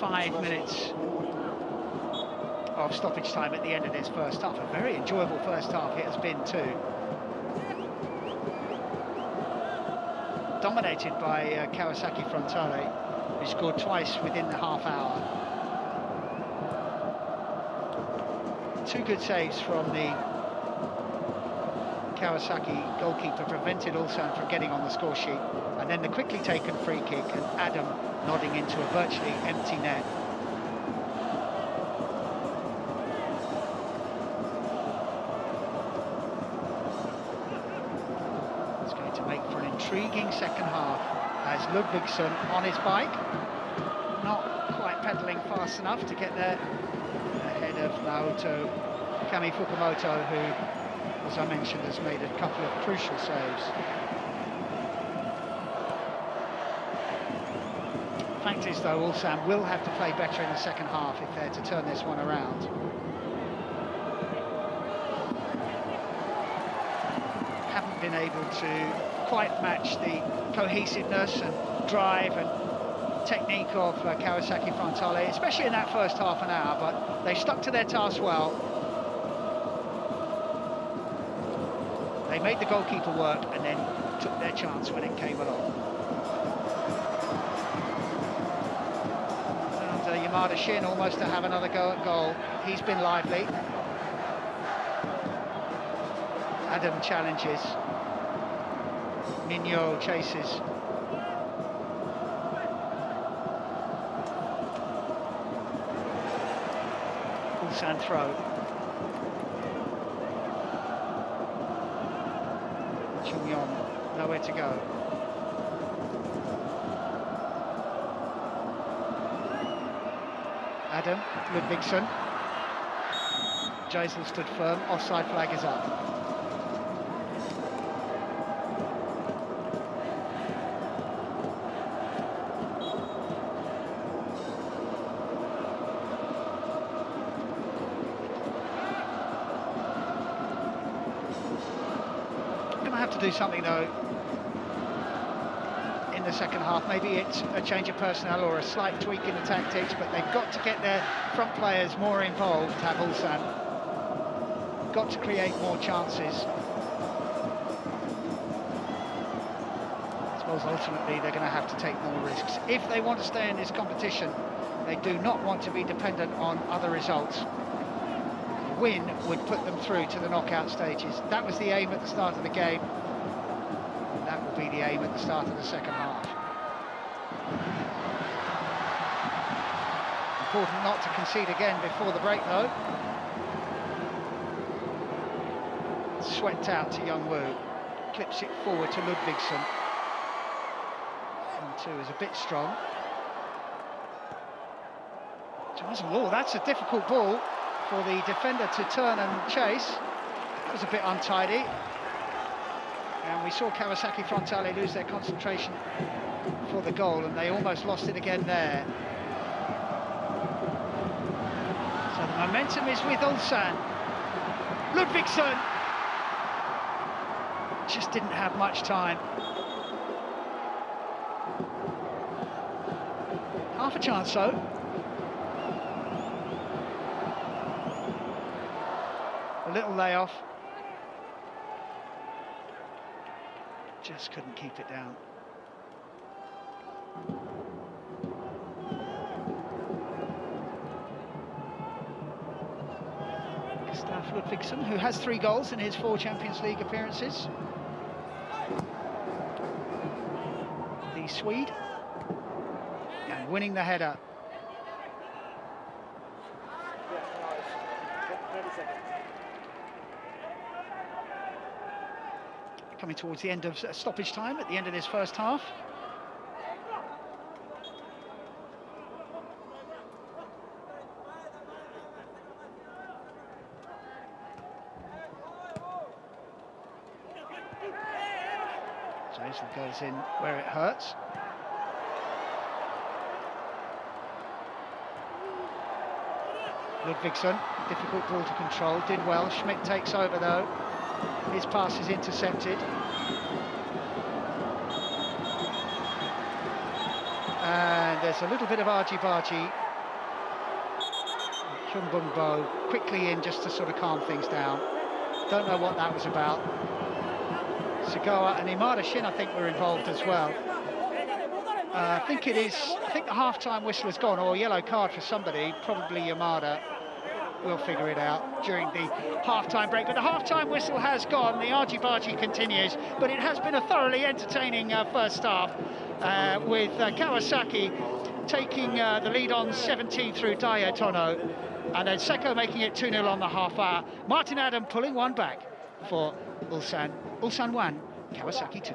Five minutes of stoppage time at the end of this first half. A very enjoyable first half it has been too. Dominated by Kawasaki Frontale, who scored twice within the half hour. Two good saves from the Kawasaki goalkeeper prevented Ulsan from getting on the score sheet, and then the quickly taken free kick and Adam nodding into a virtually empty net. It's going to make for an intriguing second half as Ludvigsson on his bike, not quite pedalling fast enough to get there ahead ahead of Naoto Kami Fukumoto, who, as I mentioned, has made a couple of crucial saves. Fact is, though, Ulsan will have to play better in the second half if they're to turn this one around. Haven't been able to quite match the cohesiveness and drive and technique of Kawasaki Frontale, especially in that first half an hour, but they stuck to their task well. They made the goalkeeper work and then took their chance when it came along. And Yamada Shin almost to have another go at goal. He's been lively. Adam challenges. Mignot chases. Ulsan throw. Chung-yong, nowhere to go. Adam, Ludvigsson. Jaisel stood firm, offside flag is up. Have to do something though in the second half. Maybe it's a change of personnel or a slight tweak in the tactics, but they've got to get their front players more involved, have Ulsan. Got to create more chances. I suppose ultimately they're going to have to take more risks. If they want to stay in this competition, they do not want to be dependent on other results. Win would put them through to the knockout stages. That was the aim at the start of the game. And that will be the aim at the start of the second half. Important not to concede again before the break, though. Swept out to Young-woo. Clips it forward to Ludvigsson. 1-2 is a bit strong. Oh, that's a difficult ball for the defender to turn and chase. That was a bit untidy. And we saw Kawasaki Frontale lose their concentration for the goal, and they almost lost it again there. So the momentum is with Ulsan. Ludvigsson just didn't have much time. Half a chance though. A little layoff. Just couldn't keep it down. Gustav Ludvigsson, who has 3 goals in his 4 Champions League appearances. The Swede. And winning the header. Coming towards the end of stoppage time at the end of this first half. Jason goes in where it hurts. Ludvigsson, difficult ball to control, did well. Schmidt takes over though. His pass is intercepted. And there's a little bit of argy-bargy. Hyun Bung-bo quickly in just to sort of calm things down. Don't know what that was about. Sagawa and Imada Shin, I think, were involved as well. I think the half-time whistle has gone, or a yellow card for somebody, probably Yamada. We'll figure it out during the half-time break. But the half-time whistle has gone, the argy-bargy continues, but it has been a thoroughly entertaining first half with Kawasaki taking the lead on 17 through Daiya Tono, and then Seko making it 2-0 on the half hour. Martin Adam pulling one back for Ulsan. Ulsan 1, Kawasaki 2.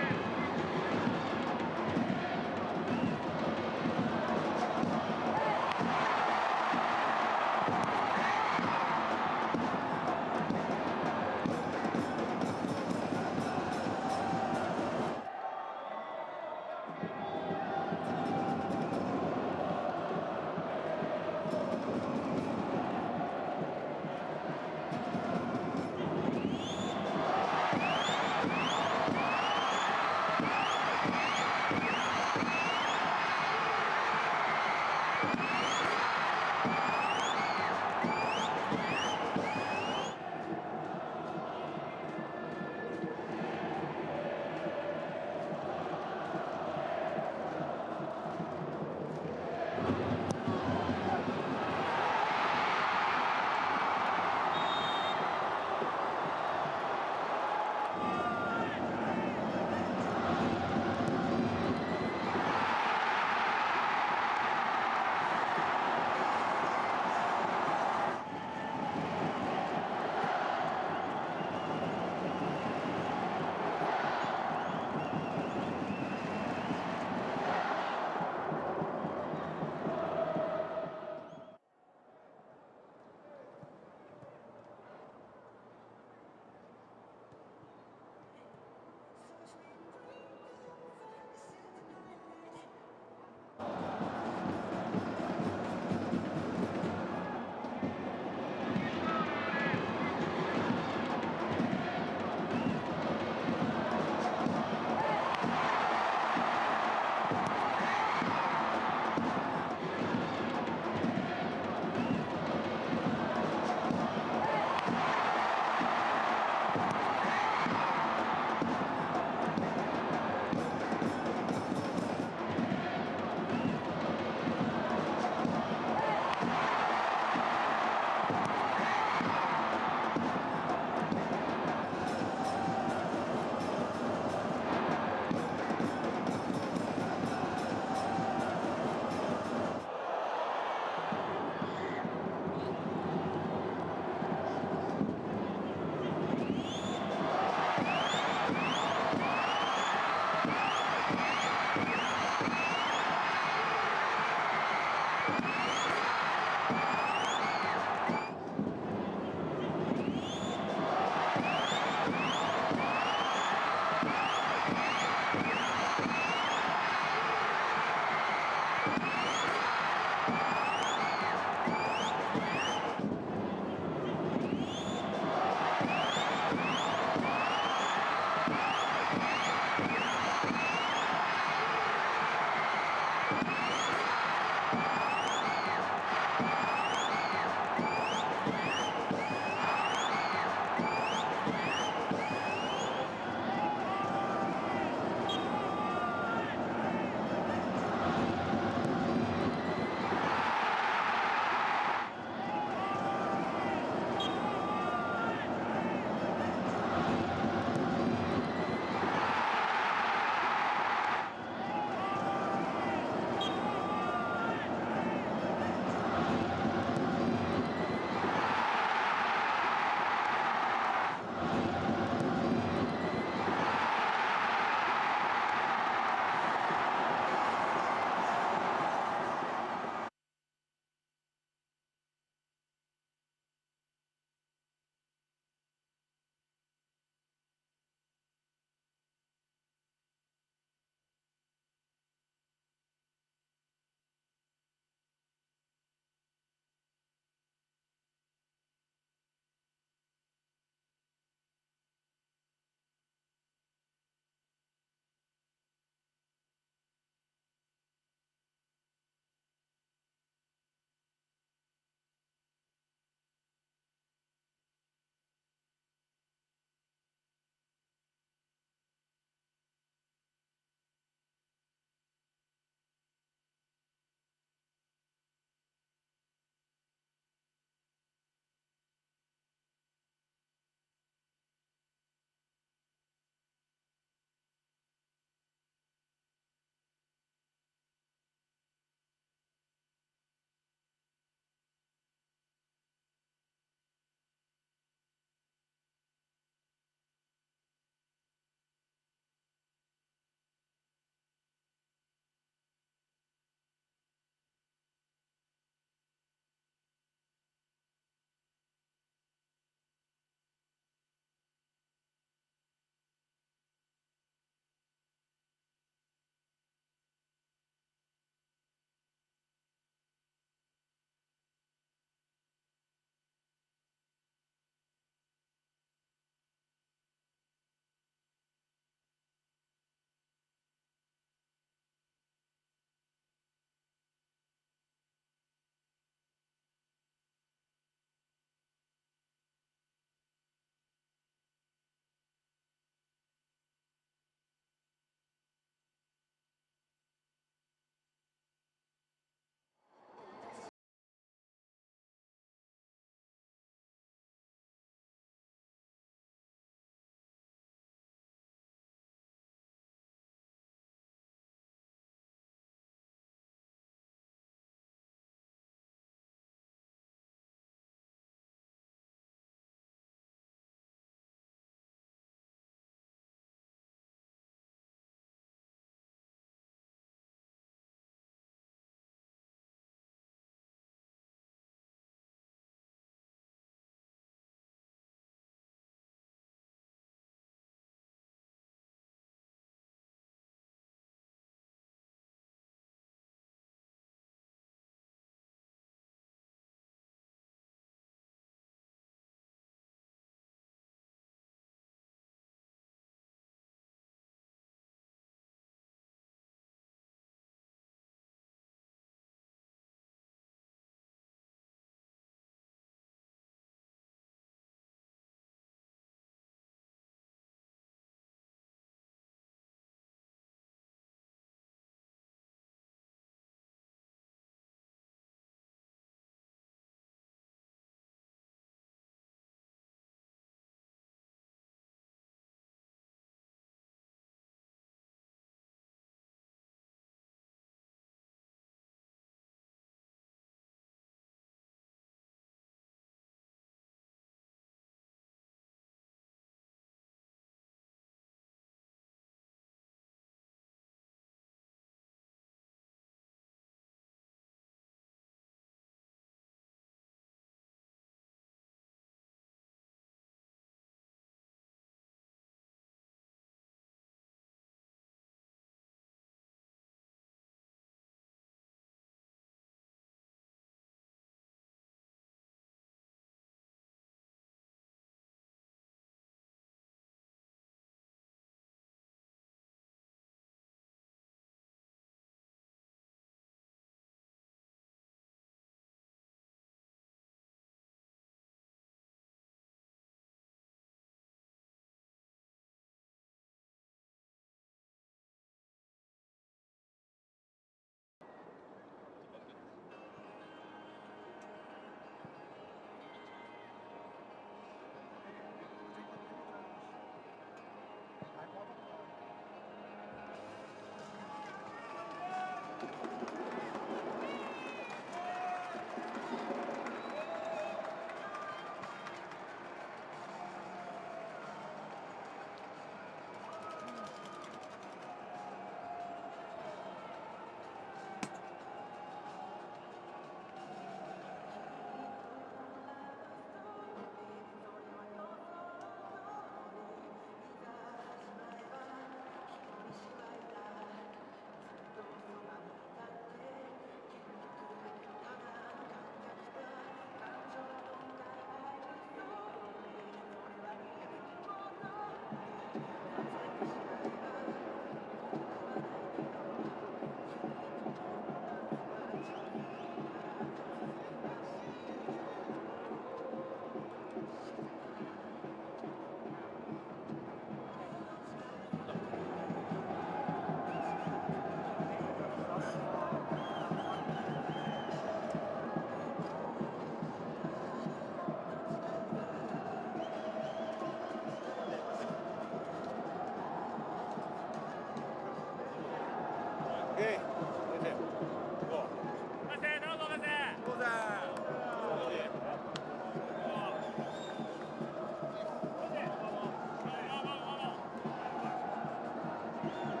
Substitution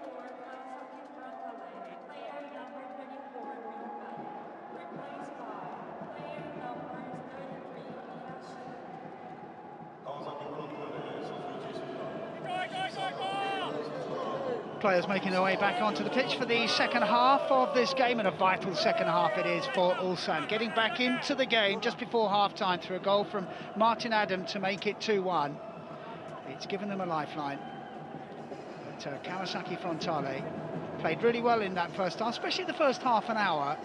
for Kawasaki Frontale, player number 24, Hyundai, replaced by player number 33, Hyundai. Kawasaki Frontale 선수 Players making their way back onto the pitch for the second half of this game, and a vital second half it is for Ulsan. Getting back into the game just before half-time through a goal from Martin Adam to make it 2-1. It's given them a lifeline. But Kawasaki Frontale played really well in that first half, especially the first half an hour.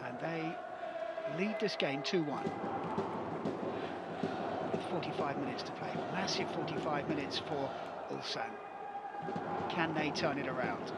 And they lead this game 2-1. 45 minutes to play. Massive 45 minutes for Ulsan. Can they turn it around?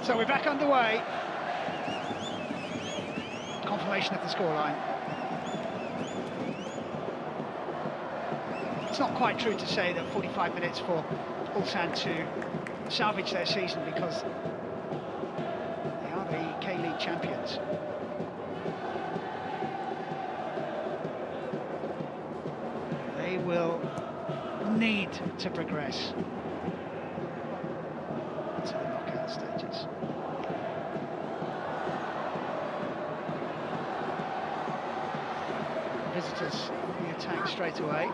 So we're back underway. Confirmation of the scoreline. It's not quite true to say that 45 minutes for Ulsan to salvage their season, because they are the K-League champions. They will need to progress to the knockout stages. Visitors the attack straight away.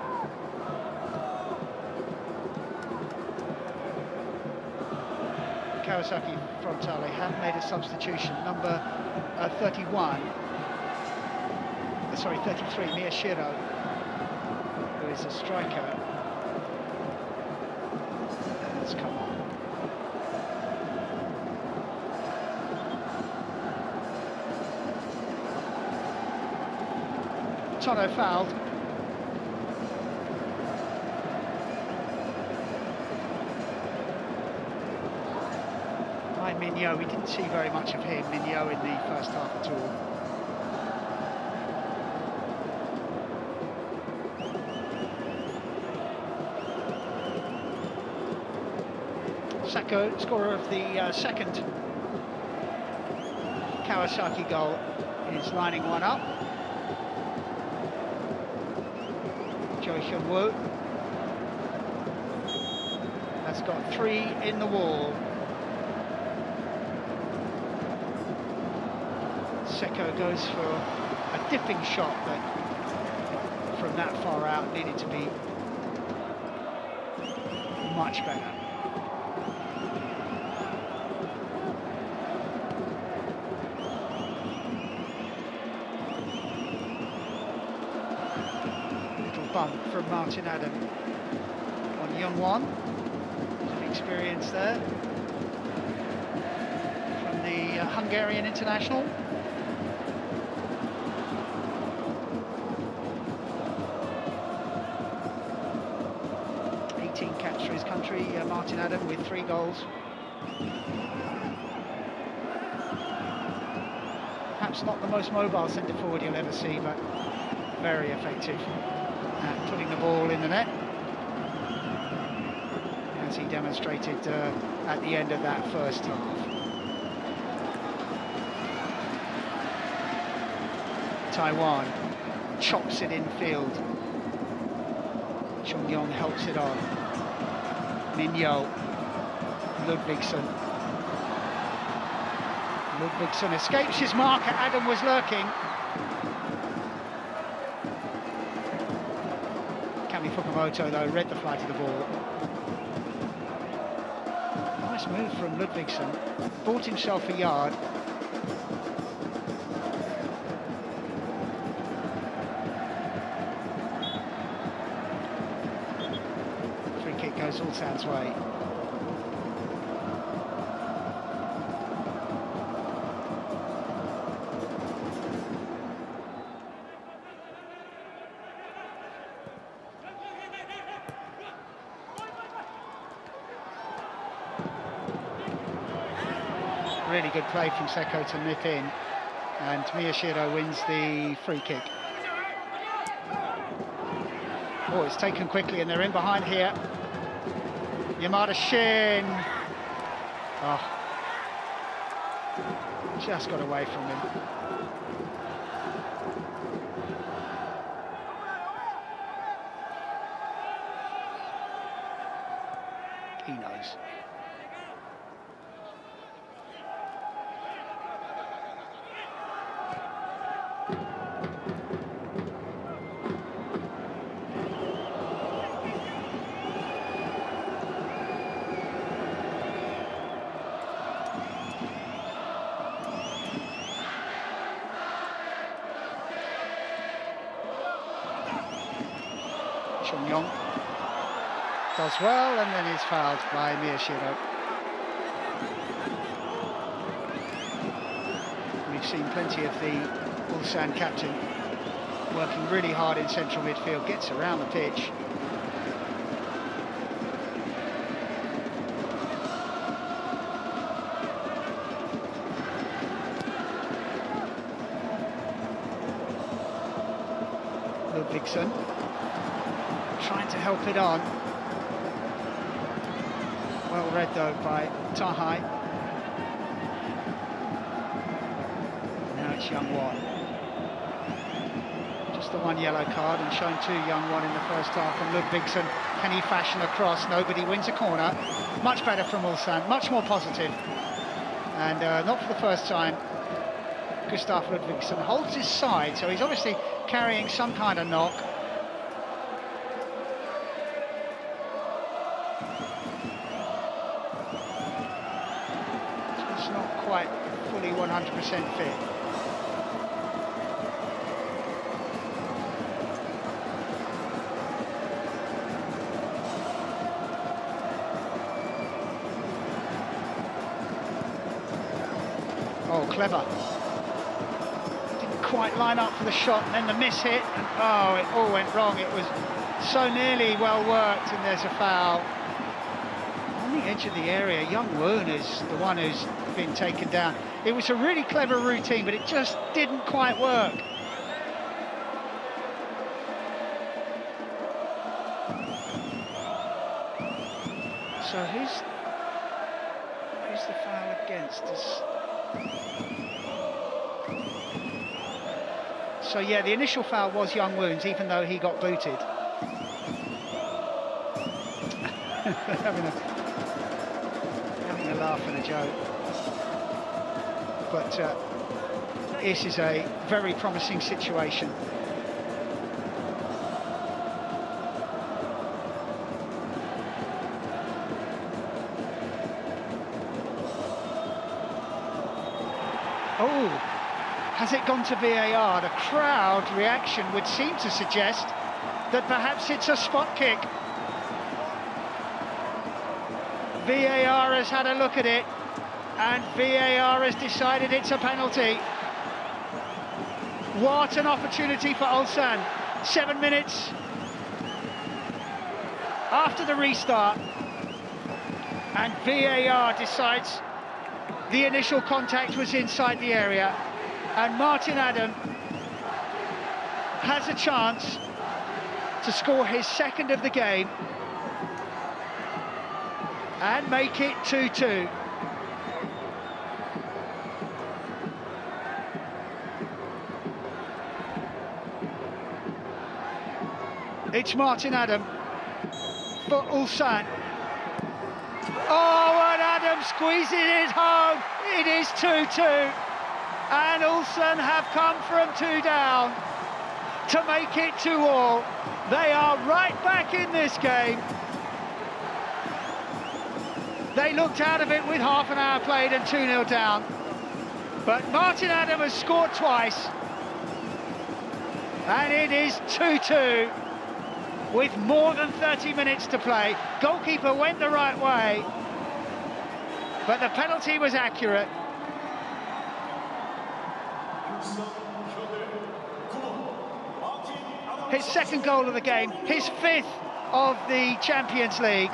Kawasaki Frontale have made a substitution. Number 33, Miyashiro, who is a striker, has come on. Tono fouled. By Mignot, we didn't see very much of him, Mignot, in the first half at all. Sako, scorer of the second Kawasaki goal, is lining one up. Jo Hyun-woo has got 3 in the wall. Seko goes for a dipping shot that from that far out needed to be much better. Bump from Martin Adam on Young-won. Some experience there from the Hungarian international. Caps for his country, Martin Adam, with 3 goals. Perhaps not the most mobile centre forward you'll ever see, but very effective at putting the ball in the net, as he demonstrated at the end of that first half. Taiwan. Chops it infield. Chung Yong helps it on. Minyo. Ludvigsson. Ludvigsson escapes his marker. Adam was lurking. Kami Fukumoto, though, read the flight of the ball. Nice move from Ludvigsson. Bought himself a yard. Free kick goes Ulsan's way. Really good play from Seko to nip in, and Miyashiro wins the free kick. Oh, it's taken quickly, and they're in behind here. Yamada Shin. Oh, just got away from him. He knows. Chung Yong does well, and then is fouled by Miyashiro. We've seen plenty of the Ulsan captain working really hard in central midfield, gets around the pitch. Ludvigsson trying to help it on. Well read though by Tahai. Now it's Young Won. Just the one yellow card, and showing 2 Young Won in the first half. And Ludvigsson, can he fashion a cross? Nobody wins a corner. Much better from Ulsan, much more positive. And not for the first time, Gustav Ludvigsson holds his side, so he's obviously carrying some kind of knock. It's not quite fully 100% fit. Oh, clever. Didn't quite line up for the shot, and then the miss hit, and oh, it all went wrong. It was so nearly well worked, and there's a foul. On the edge of the area, Young Woon is the one who's been taken down. It was a really clever routine, but it just didn't quite work. So who's the foul against us? So yeah, the initial foul was Young Woon's, even though he got booted. having a laugh and a joke. But this is a very promising situation. Oh, has it gone to VAR? The crowd reaction would seem to suggest that perhaps it's a spot kick. VAR has had a look at it, and VAR has decided it's a penalty. What an opportunity for Ulsan. 7 minutes after the restart, and VAR decides the initial contact was inside the area, and Martin Adam has a chance to score his second of the game and make it 2-2. It's Martin Adam for Ulsan. Oh, and Adam squeezes it home. It is 2-2. And Ulsan have come from 2 down to make it 2-2. They are right back in this game. They looked out of it with half an hour played and 2-0 down. But Martin Adam has scored twice. And it is 2-2 with more than 30 minutes to play. Goalkeeper went the right way, but the penalty was accurate. His second goal of the game, his 5th of the Champions League.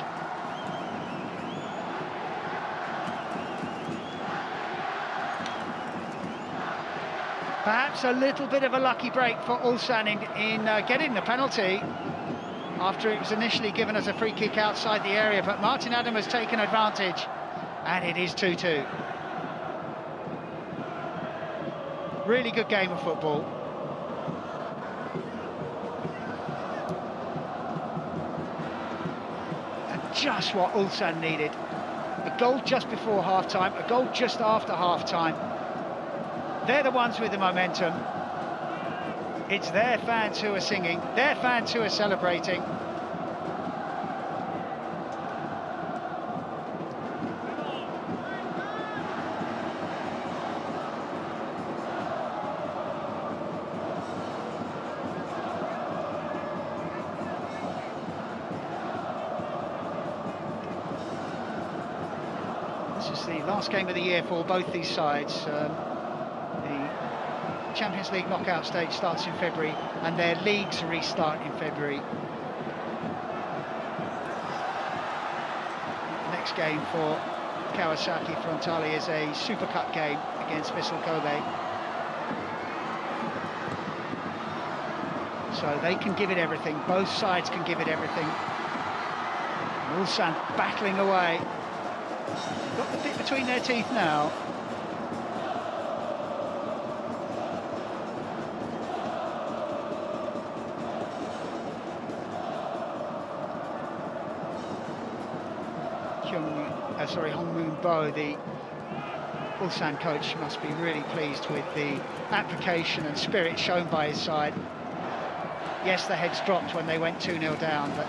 Perhaps a little bit of a lucky break for Ulsan in getting the penalty after it was initially given as a free kick outside the area, but Martin Adam has taken advantage, and it is 2-2. Really good game of football. And just what Ulsan needed. A goal just before half-time, a goal just after half-time. They're the ones with the momentum. It's their fans who are singing, their fans who are celebrating. This is the last game of the year for both these sides. Champions League knockout stage starts in February and their leagues restart in February. Next game for Kawasaki Frontale is a Super Cup game against Vissel Kobe. So they can give it everything, both sides can give it everything. Ulsan battling away. Got the bit between their teeth now. Hong Moon Bo, the Ulsan coach, must be really pleased with the application and spirit shown by his side. Yes, the heads dropped when they went 2-0 down, but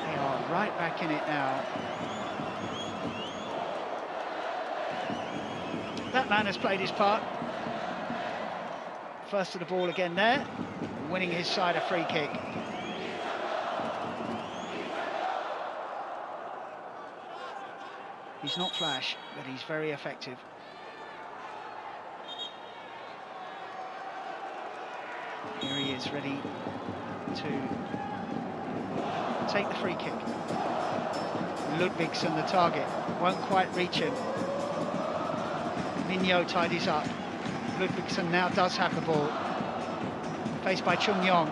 they are right back in it now. That man has played his part. First to the ball again there, winning his side a free kick. He's not flash, but he's very effective. Here he is, ready to take the free kick. Ludvigsen, the target, won't quite reach him. Minyo tidies up. Ludvigsen now does have the ball. Faced by Chung Yong.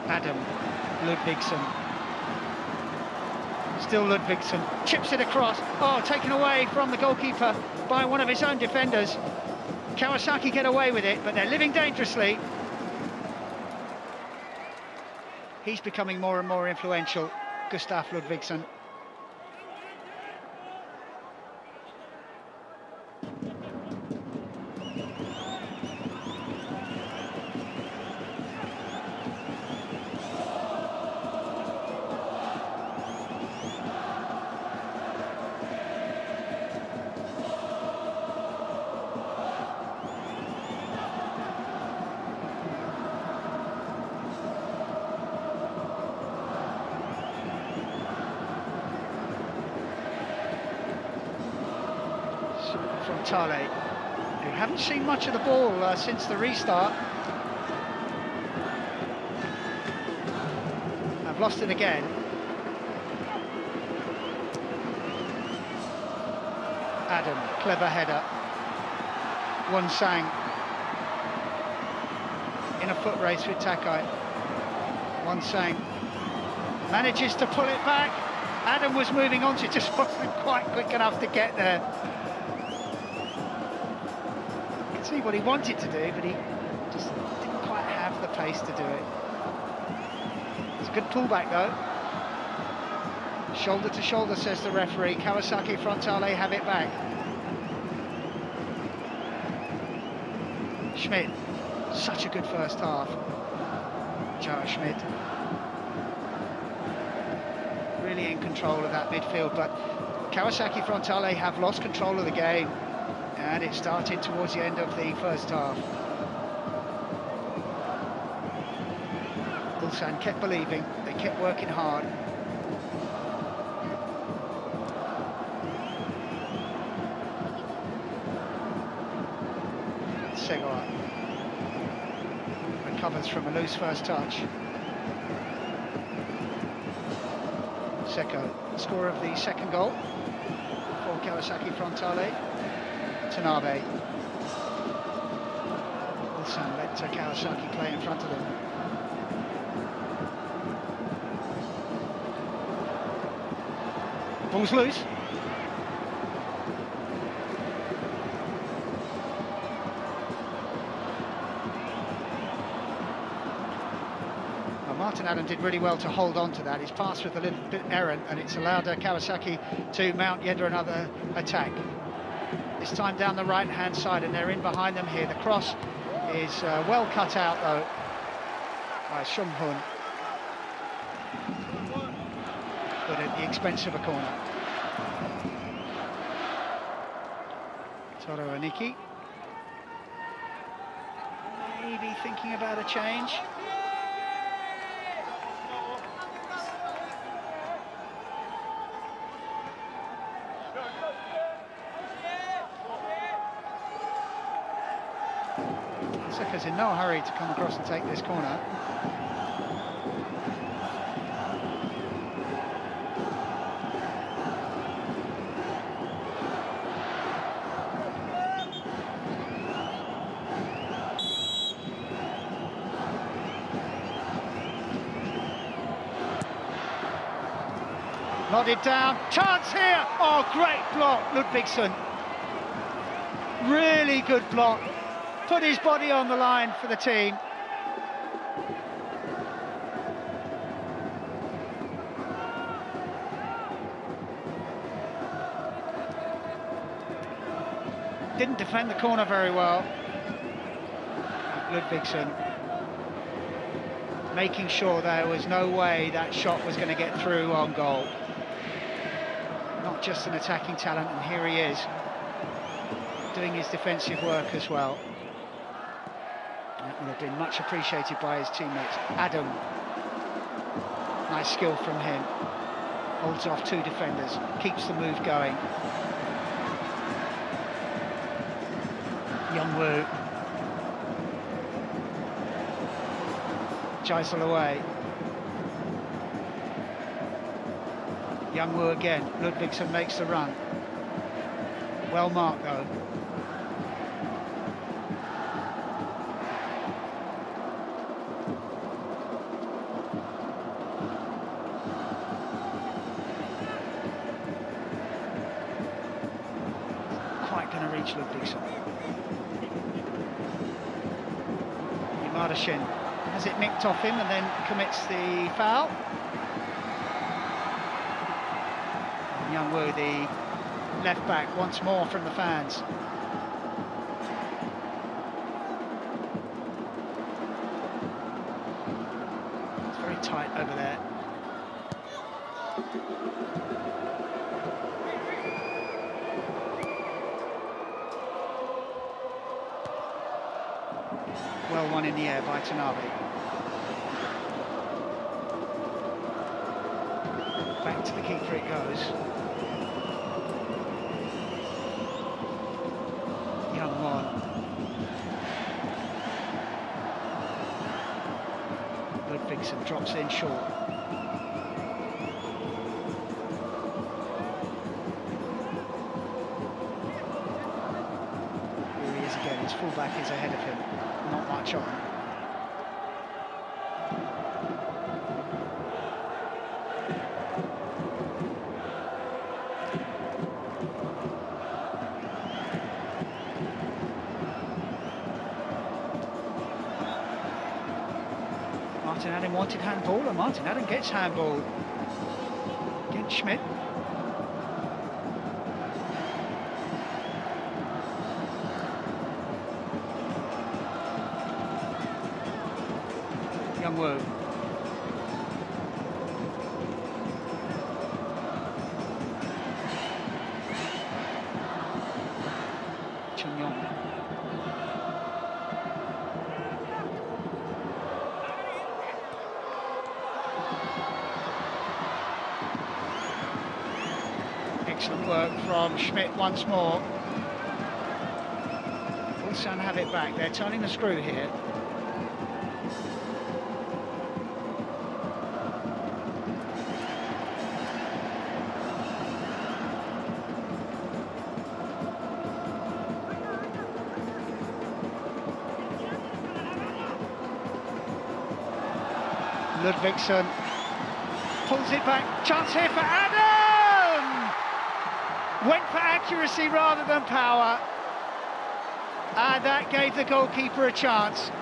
Adam, Ludvigsen, still Ludvigsen, chips it across, oh, taken away from the goalkeeper by one of his own defenders. Kawasaki get away with it, but they're living dangerously. He's becoming more and more influential, Gustav Ludvigsen. Frontale, who haven't seen much of the ball since the restart. I've lost it again. Adam, clever header. Won-sang in a foot race with Takai. Ulsan manages to pull it back. Adam was moving on to it, just wasn't quite quick enough to get there. You can see what he wanted to do, but he just didn't quite have the pace to do it. It's a good pullback though. Shoulder to shoulder, says the referee. Kawasaki Frontale have it back. Schmidt, such a good first half. Joe Schmidt. Really in control of that midfield, but Kawasaki Frontale have lost control of the game, and it started towards the end of the first half. Ulsan kept believing, they kept working hard. Segor recovers from a loose first touch. Seko, scorer of the second goal for Kawasaki Frontale. Tanabe. Ulsan let Kawasaki play in front of them. Ball's loose. Martin Adam did really well to hold on to that. His pass was a little bit errant, and it's allowed Kawasaki to mount yet another attack. This time down the right-hand side, and they're in behind them here. The cross is well cut out, though, by Shumhun, but at the expense of a corner. Toro Aniki maybe thinking about a change. Seka's in no hurry to come across and take this corner. Nodded down, chance here! Oh, great block, Ludvigsson. Really good block. Put his body on the line for the team. Didn't defend the corner very well. Ludvigsson making sure there was no way that shot was going to get through on goal. Not just an attacking talent, and here he is, doing his defensive work as well. That would have been much appreciated by his teammates. Adam, nice skill from him. Holds off two defenders, keeps the move going. Youngwoo. Jaisel away. Youngwoo again. Ludvigsson makes the run. Well marked though. Reach Ludvigsson. Yamada-shin has it nicked off him and then commits the foul. And Youngwoo, the left back, once more from the fans. It's very tight over there. Well won in the air by Tanabe. Back to the keeper it goes. Youngwon. Ludvigsson drops in short. Here he is again, his fullback is ahead of him. Not much on. Martin Adam wanted handball, and Martin Adam gets handball against Schmidt. Young Woo. Chung Yong. Excellent work from Schmidt once more. Ulsan have it back. They're turning the screw here. Ludvigsson pulls it back. Chance here for Adam! Went for accuracy rather than power. And that gave the goalkeeper a chance.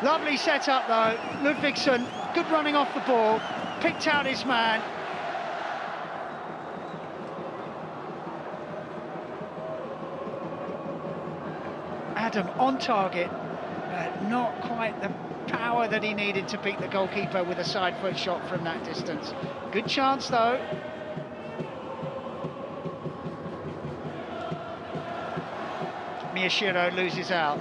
Lovely setup though. Ludvigsson, good running off the ball. Picked out his man. Adam on target. Not quite the power that he needed to beat the goalkeeper with a side foot shot from that distance. Good chance though. Miyashiro loses out.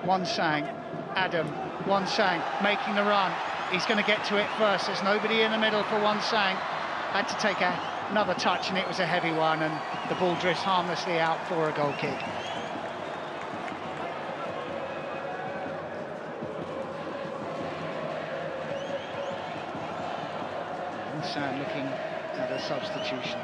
Wansang, Adam, Wansang making the run. He's going to get to it first. There's nobody in the middle for Wansang. Had to take another touch and it was a heavy one, and the ball drifts harmlessly out for a goal kick. Ulsan looking at a substitution.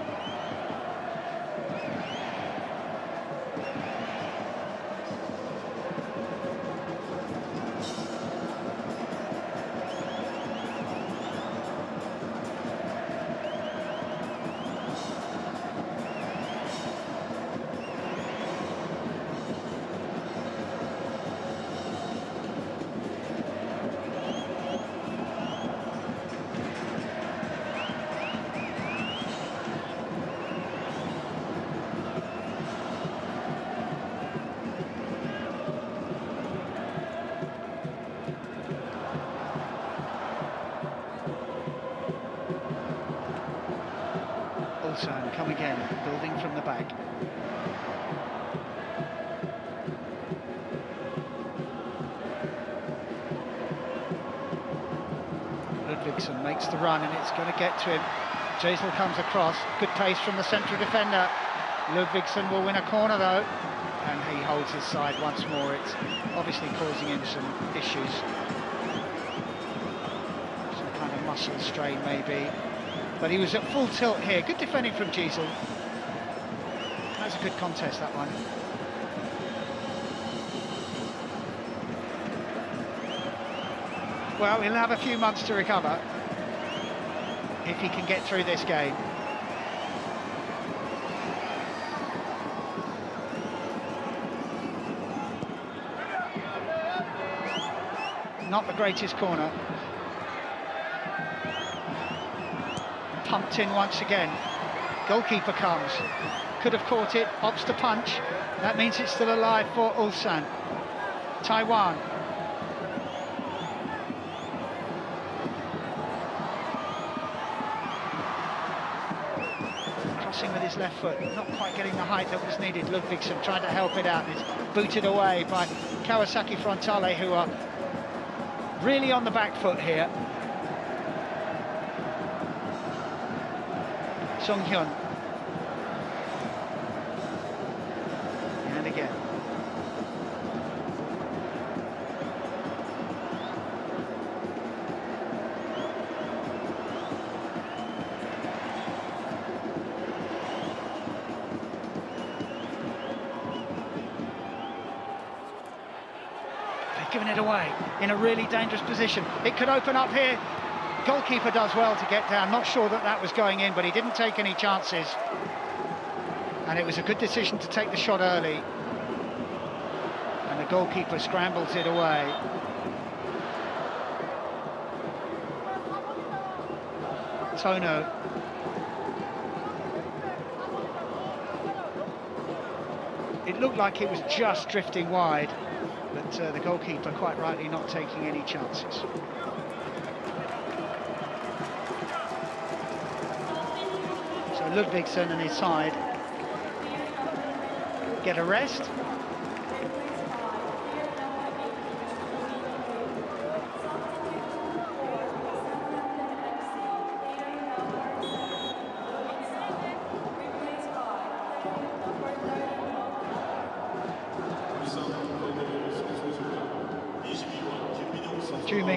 Ulsan come again, building from the back. Ludvigsson makes the run and it's going to get to him. Jasel comes across, good pace from the central defender. Ludvigsson will win a corner though, and he holds his side once more. It's obviously causing him some issues. Some kind of muscle strain maybe. But he was at full tilt here. Good defending from Gisel. That's a good contest, that one. Well, he'll have a few months to recover if he can get through this game. Not the greatest corner. Pumped in once again. Goalkeeper comes. Could have caught it, opts to punch. That means it's still alive for Ulsan. Taiwan. Crossing with his left foot, not quite getting the height that was needed. Ludvigsson trying to help it out. It's booted away by Kawasaki Frontale, who are really on the back foot here. Song Hyun. And again. They've given it away in a really dangerous position. It could open up here. Goalkeeper does well to get down. Not sure that that was going in, but he didn't take any chances. And it was a good decision to take the shot early. And the goalkeeper scrambles it away. Tono. It looked like it was just drifting wide, but the goalkeeper quite rightly not taking any chances. So Ludvigsson and his side get a rest.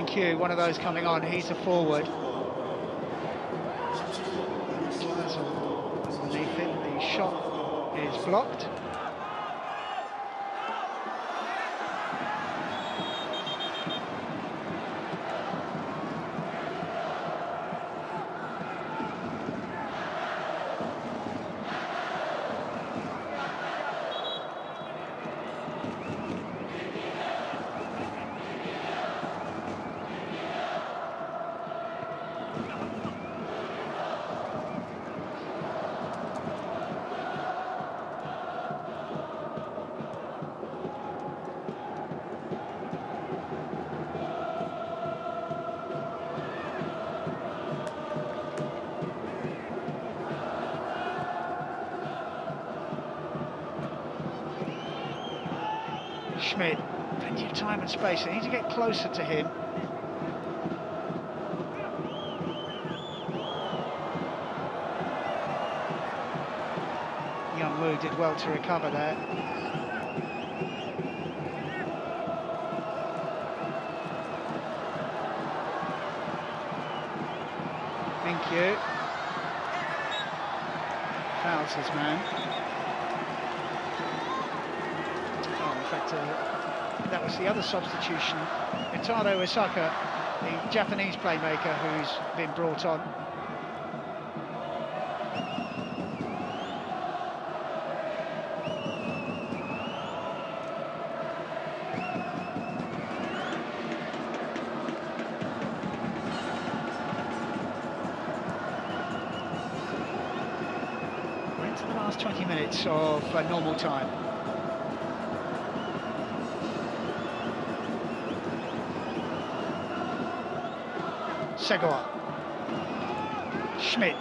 Q, one of those coming on, he's a forward. Underneath him, the shot is blocked. Schmidt, plenty of time and space. They need to get closer to him. Young Woo did well to recover there. Minkyu fouls his man. That was the other substitution. Itaro Osaka, the Japanese playmaker who's been brought on. We're into the last 20 minutes of normal time. Segawa. Schmidt.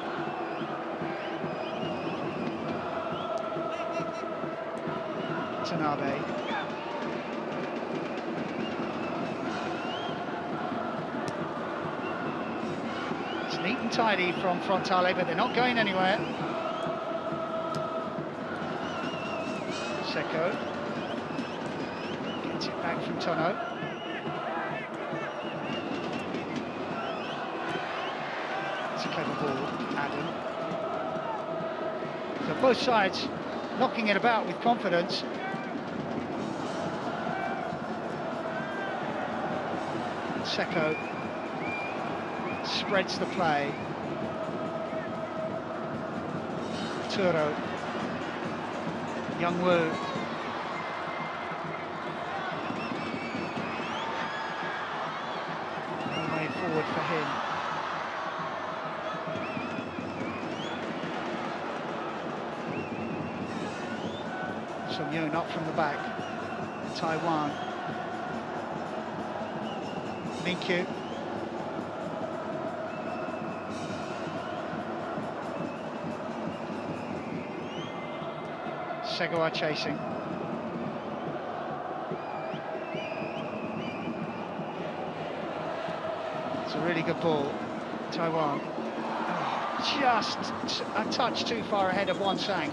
Tanabe. It's neat and tidy from Frontale, but they're not going anywhere. Seko gets it back from Tono. Clever ball, Adam. So both sides knocking it about with confidence. Seko spreads the play. Turo. Young Woo. One way forward for him. Yoon up from the back. Taiwan. Minkyu. Segawa chasing. It's a really good ball. Taiwan. Oh, just a touch too far ahead of Wansang.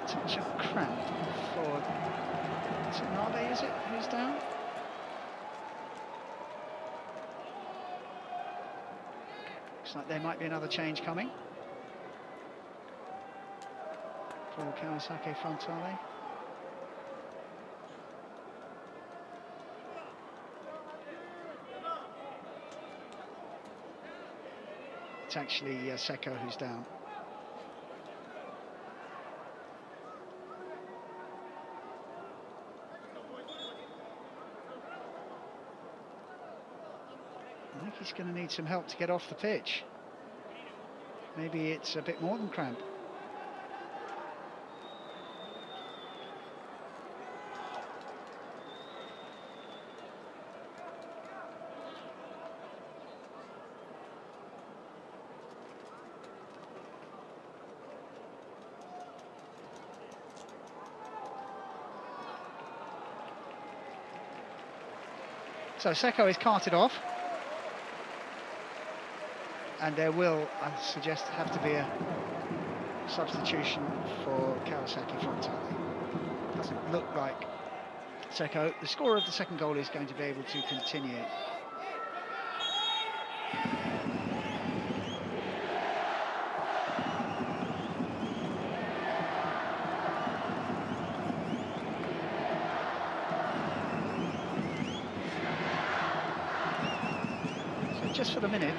Touch of cramp for Tanabe, is it? Who's down? Looks like there might be another change coming for Kawasaki Frontale. it's actually Seko who's down. I think he's going to need some help to get off the pitch. Maybe it's a bit more than cramp. So Seko is carted off. And there will, I suggest, have to be a substitution for Kawasaki Frontale. Doesn't look like Seko, the scorer of the second goal, is going to be able to continue. So just for the minute,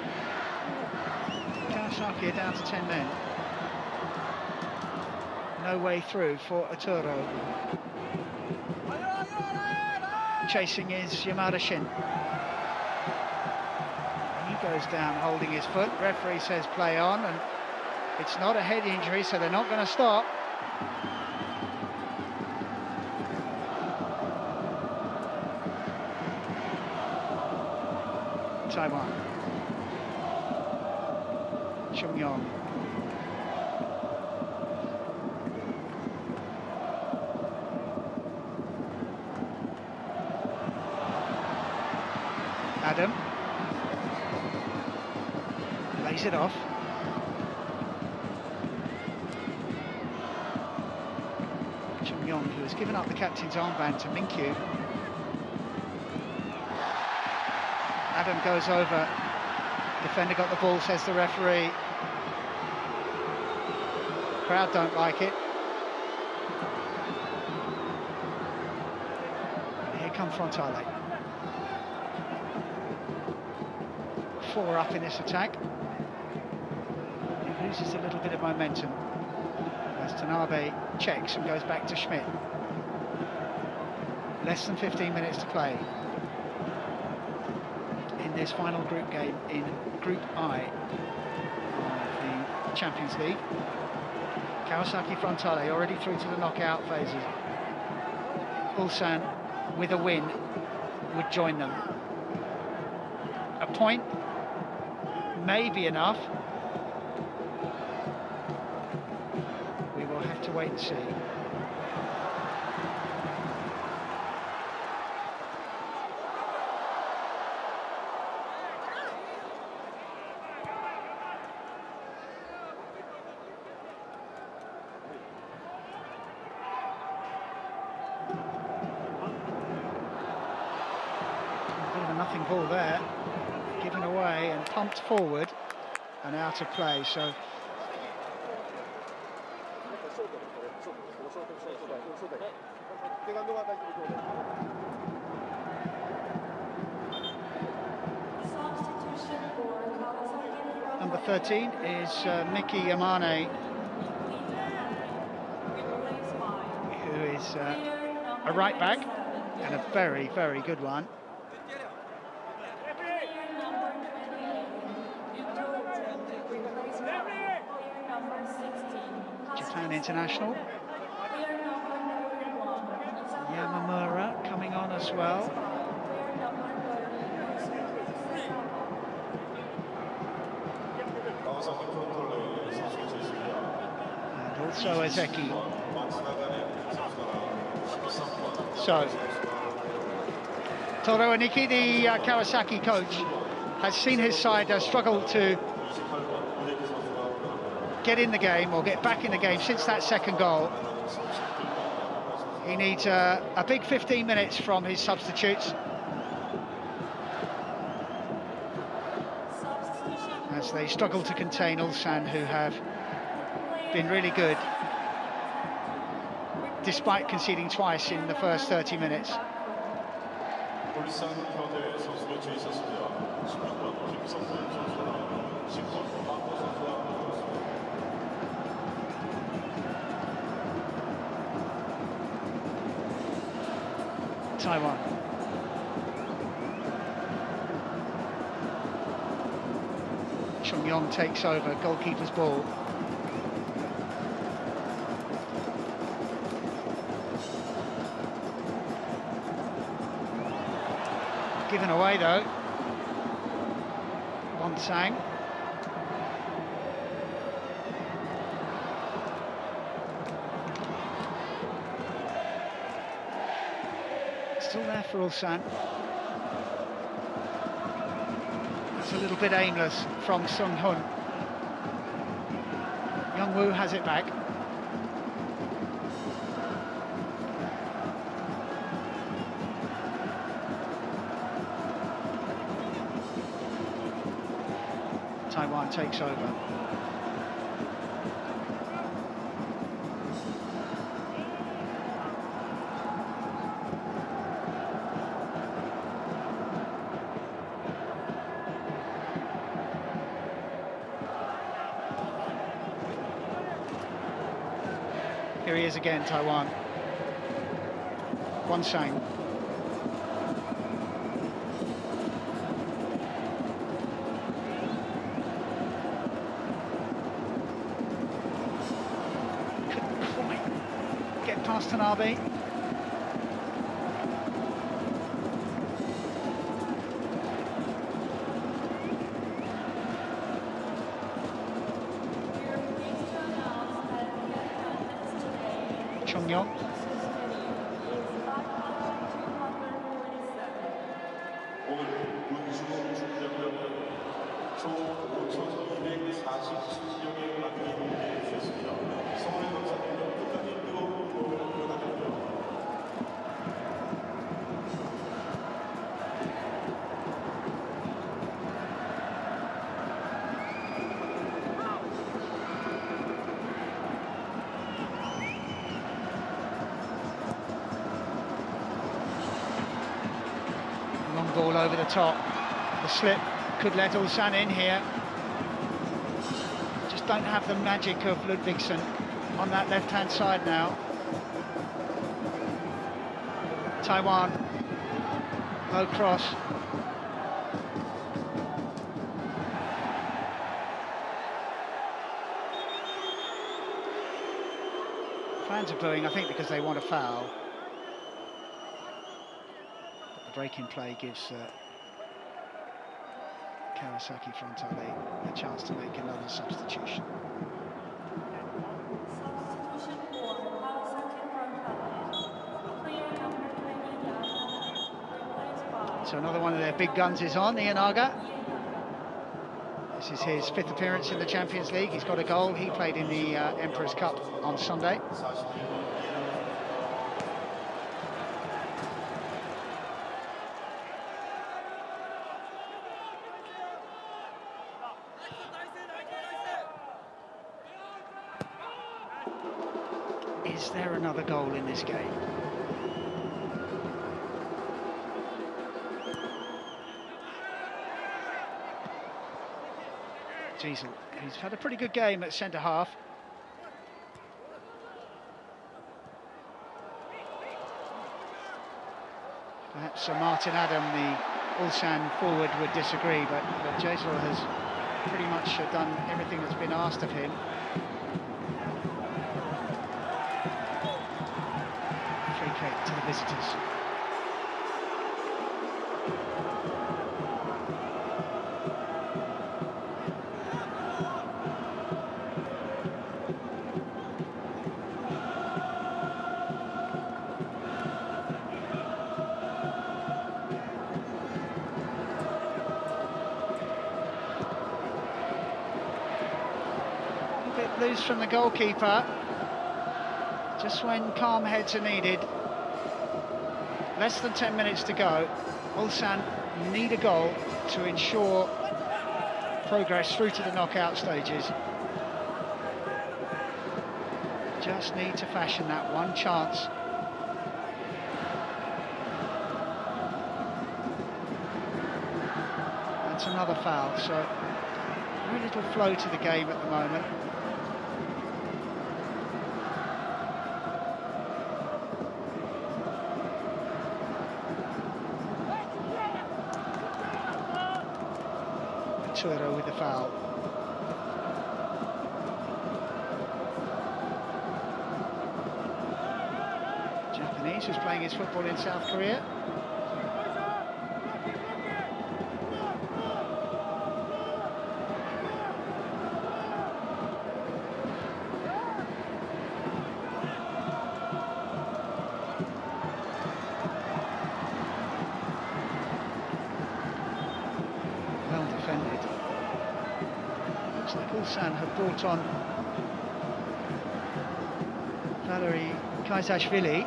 Kawasaki are down to 10 men. No way through for Arturo. Chasing is Yamada Shin. He goes down holding his foot. Referee says play on, and it's not a head injury, so they're not going to stop. Taiwan. Chung Yong. Adam lays it off. Chung Yong, who has given up the captain's armband to Minkyu. Adam goes over. Defender got the ball, says the referee. Crowd don't like it. And here come Frontale. 4 up in this attack. He loses a little bit of momentum as Tanabe checks and goes back to Schmidt. Less than 15 minutes to play in this final group game in Group I of the Champions League. Kawasaki Frontale already through to the knockout phases. Ulsan, with a win, would join them. A point may be enough. We will have to wait and see. Nothing ball there, given away and pumped forward and out of play. So number 13 is Miki Yamane, who is a right back and a very, very good one. Japan international. Yamamura coming on as well. And also Ezeki. So, Toru Aniki, the Kawasaki coach, has seen his side struggle to get in the game or get back in the game since that second goal. He needs a big 15 minutes from his substitutes as they struggle to contain Ulsan, who have been really good despite conceding twice in the first 30 minutes. 울산 현대 선수를 제의했습니다. 16번 김성근 선수와 10번 Taiwan. Chung Yong takes over, goalkeeper's ball. Given away though. Ulsan. Still there for Ulsan. It's a little bit aimless from Sung Hun. Young Woo has it back. Taiwan takes over. Here he is again, Taiwan. Ulsan. Couldn't quite get past Tanabe. Chung Yong. 오늘 운수 축구협회는 총 5,247명의 관중이 함께해 주셨습니다. 서울의 감사드리며 끝까지 뜨거운 응원 부탁드립니다. Long ball over the top. The slip could let Ulsan in here. Just don't have the magic of Ludvigsen on that left-hand side now. Taiwan. Low cross. Fans are booing, I think, because they want a foul. The break in play gives Kawasaki Frontale a chance to make another substitution. Substitution for Kawasaki Frontale. Player number 20, replaced by So another one of their big guns is on, Ianaga. This is his 5th appearance in the Champions League. He's got a goal. He played in the Emperor's Cup on Sunday. Is there another goal in this game? Diesel, he's had a pretty good game at centre half. Perhaps Martin Adam, the Ulsan forward, would disagree, but Diesel has pretty much done everything that's been asked of him. Free kick to the visitors. Loose from the goalkeeper, just when calm heads are needed. Less than 10 minutes to go. Ulsan need a goal to ensure progress through to the knockout stages. Just need to fashion that one chance. That's another foul, so very little flow to the game at the moment. Tuero with the foul. Japanese who's playing his football in South Korea. Well defended. Looks like Ulsan have brought on Valery Kaisashvili.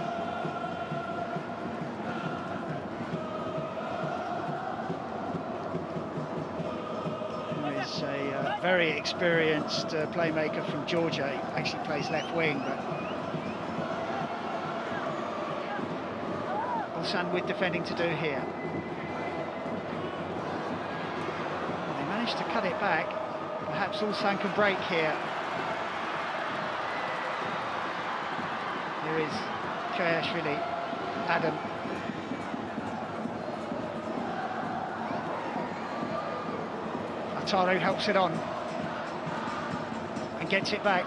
A very experienced playmaker from Georgia. He actually plays left wing, but Ulsan with defending to do here. They managed to cut it back. Perhaps Ulsan can break here. Here is Kayashvili, Adam. Taro helps it on and gets it back.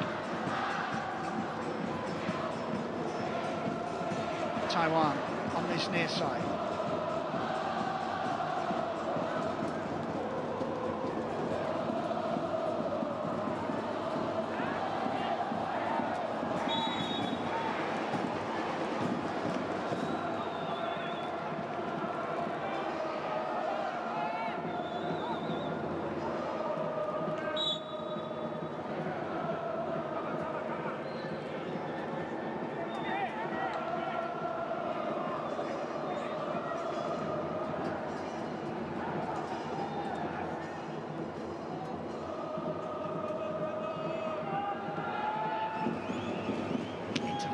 Taiwan on this near side.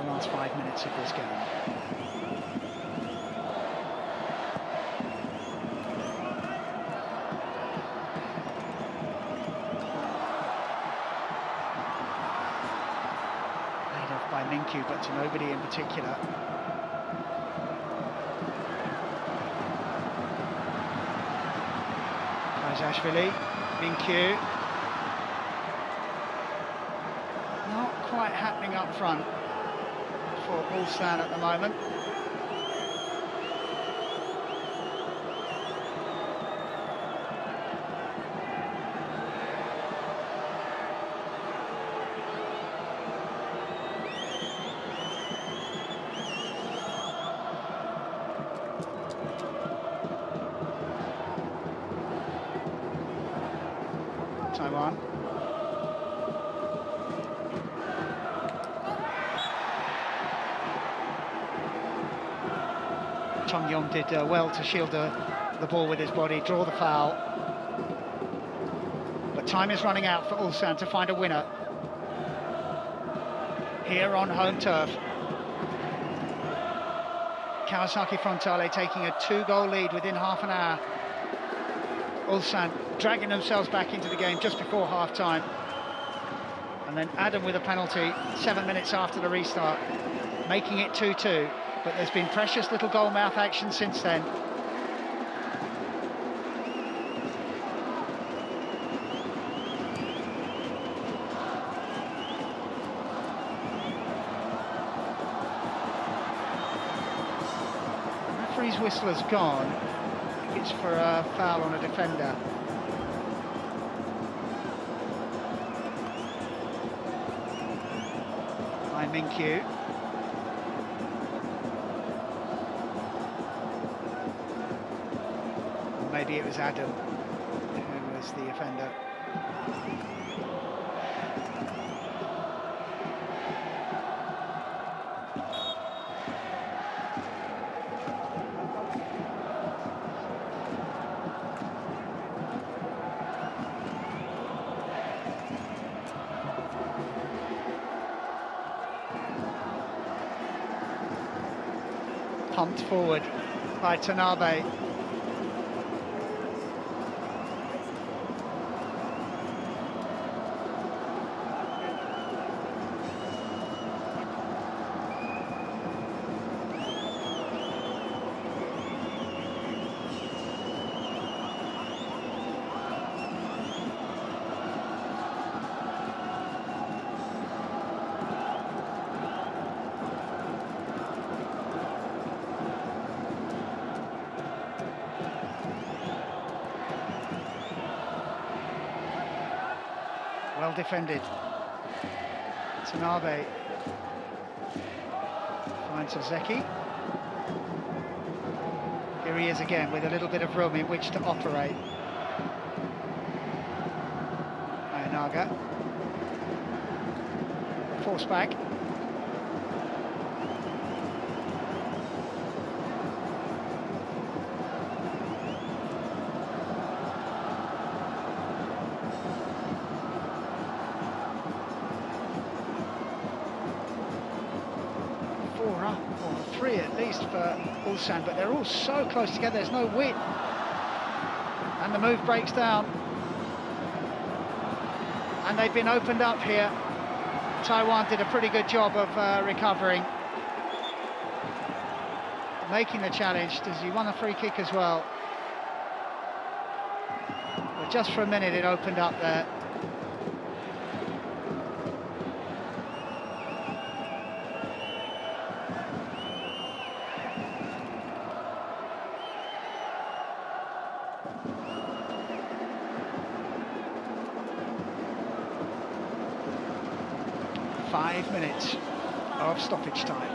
Last 5 minutes of this game. Laid off by Minkyu, but to nobody in particular. Kaisashvili, Minkyu. Not quite happening up front for Ulsan at the moment. Taiwan. Chong Yong did well to shield the ball with his body, draw the foul. But time is running out for Ulsan to find a winner here on home turf. Kawasaki Frontale taking a 2-goal lead within half an hour. Ulsan dragging themselves back into the game just before half-time. And then Adam with a penalty 7 minutes after the restart, making it 2-2. But there's been precious little goal-mouth action since then. The referee's whistle has gone. I think it's for a foul on a defender. By Minkyu. Maybe it was Adam who was the offender. Pumped forward by Tanabe. Well defended. Tanabe finds Ozeki. Here he is again with a little bit of room in which to operate. Ayanaga. Force back. Three at least for Ulsan, but they're all so close together, there's no width. And the move breaks down. And they've been opened up here. Taiwan did a pretty good job of recovering. Making the challenge. Does he won a free kick as well? But just for a minute it opened up there. Minutes of stoppage time.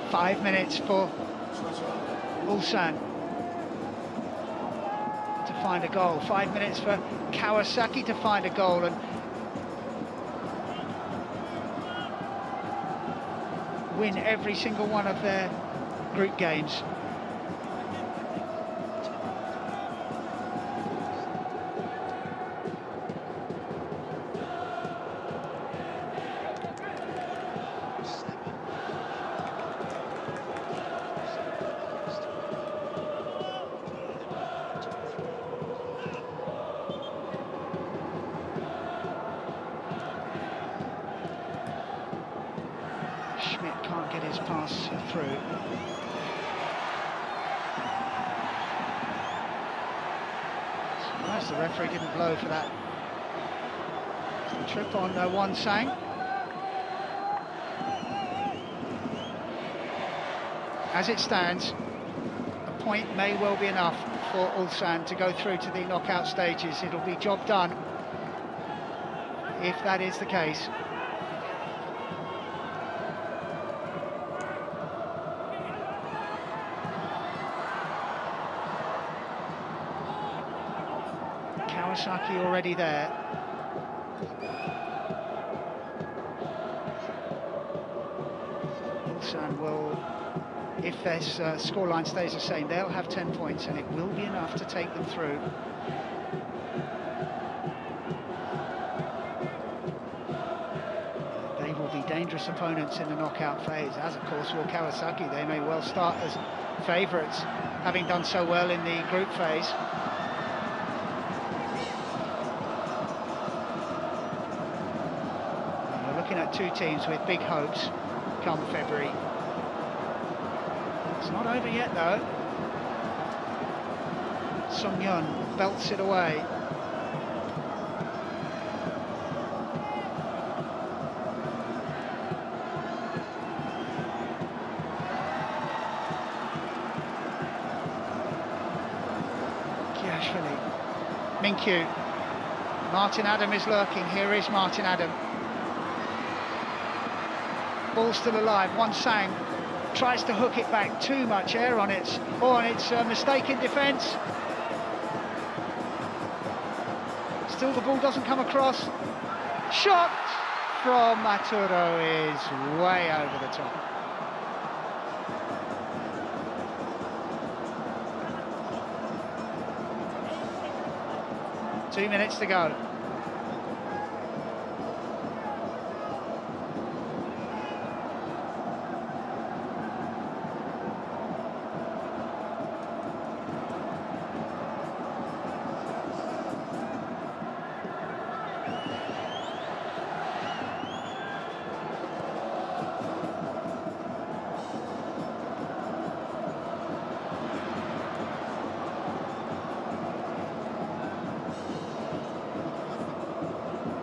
5 minutes for Ulsan to find a goal. 5 minutes for Kawasaki to find a goal and win every single one of their group games. Can't get his pass through. Nice, the referee didn't blow for that. The trip on Won Sang. As it stands, a point may well be enough for Ulsan to go through to the knockout stages. It'll be job done if that is the case. Kawasaki already there. Ulsan will, if their scoreline stays the same, they'll have 10 points and it will be enough to take them through. They will be dangerous opponents in the knockout phase, as of course will Kawasaki. They may well start as favourites, having done so well in the group phase. At two teams with big hopes come February. It's not over yet though. Sung Yun belts it away. Kiashvili. Minkyu. Martin Adam is lurking. Here is Martin Adam. Ball still alive. Won Sang tries to hook it back. Too much air on it. And it's a mistake in defence. Still the ball doesn't come across. Shot from Maturo is way over the top. Two minutes to go.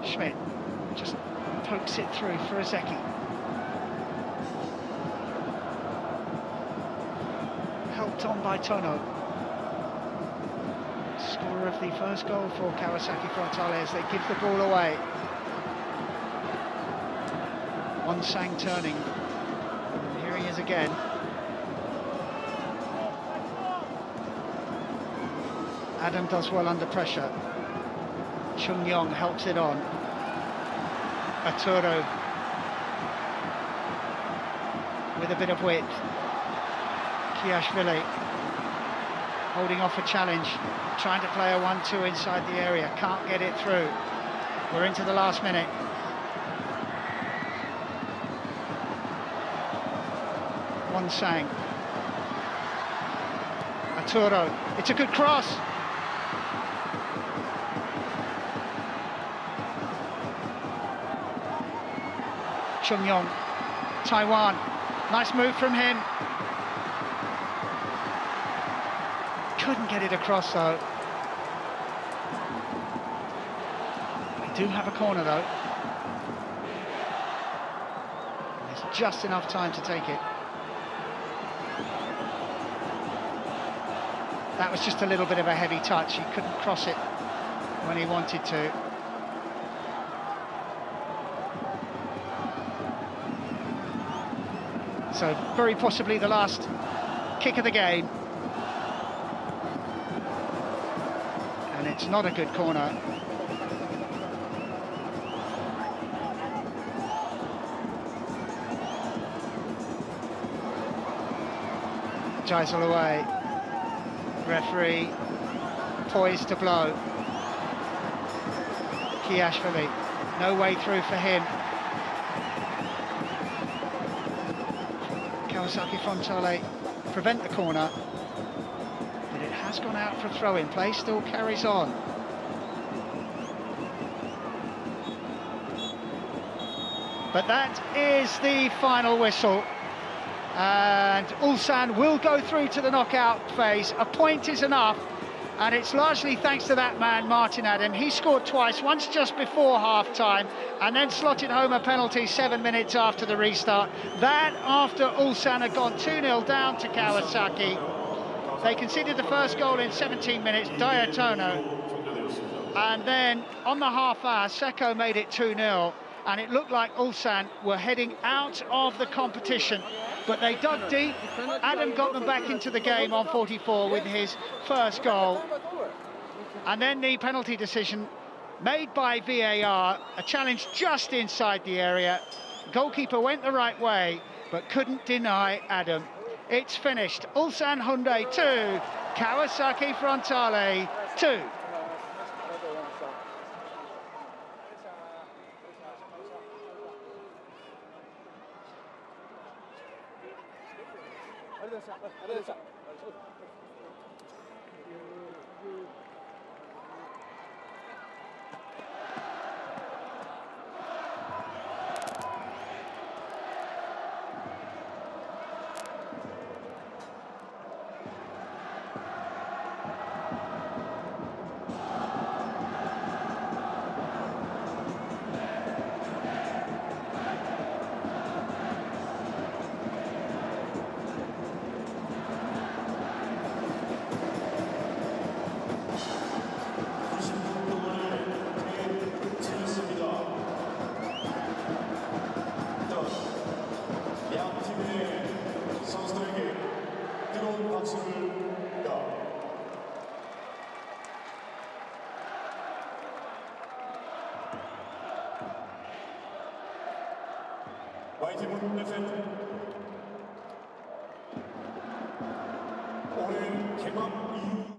Schmidt just pokes it through for Ozeki. Helped on by Tono. scorer of the first goal for Kawasaki Frontale as they give the ball away. Ulsan turning, and here he is again. Adam does well under pressure. Chung Yong helps it on. Arturo with a bit of width. Kiashvili holding off a challenge, trying to play a 1-2 inside the area, can't get it through. We're into the last minute. Ulsan. Arturo, it's a good cross. Chung Yong, Taiwan, nice move from him. Couldn't get it across though. We do have a corner though. There's just enough time to take it. That was just a little bit of a heavy touch. He couldn't cross it when he wanted to. So very possibly the last kick of the game. And it's not a good corner. Geisel away. Referee poised to blow. Kiashvili, no way through for him. Kawasaki Frontale prevent the corner, but it has gone out for throw-in. Play still carries on. But that is the final whistle. And Ulsan will go through to the knockout phase. A point is enough, and it's largely thanks to that man, Martin Adam. He scored twice, once just before half-time, and then slotted home a penalty 7 minutes after the restart. That after Ulsan had gone 2-0 down to Kawasaki. They conceded the first goal in 17 minutes, Diatono. And then on the half hour, Seko made it 2-0, and it looked like Ulsan were heading out of the competition. But they dug deep. Adam got them back into the game on 44 with his first goal. And then the penalty decision made by VAR, a challenge just inside the area. Goalkeeper went the right way, but couldn't deny Adam. It's finished. Ulsan Hyundai 2, Kawasaki Frontale 2. Yt팀은 레전드 오늘 개막 이후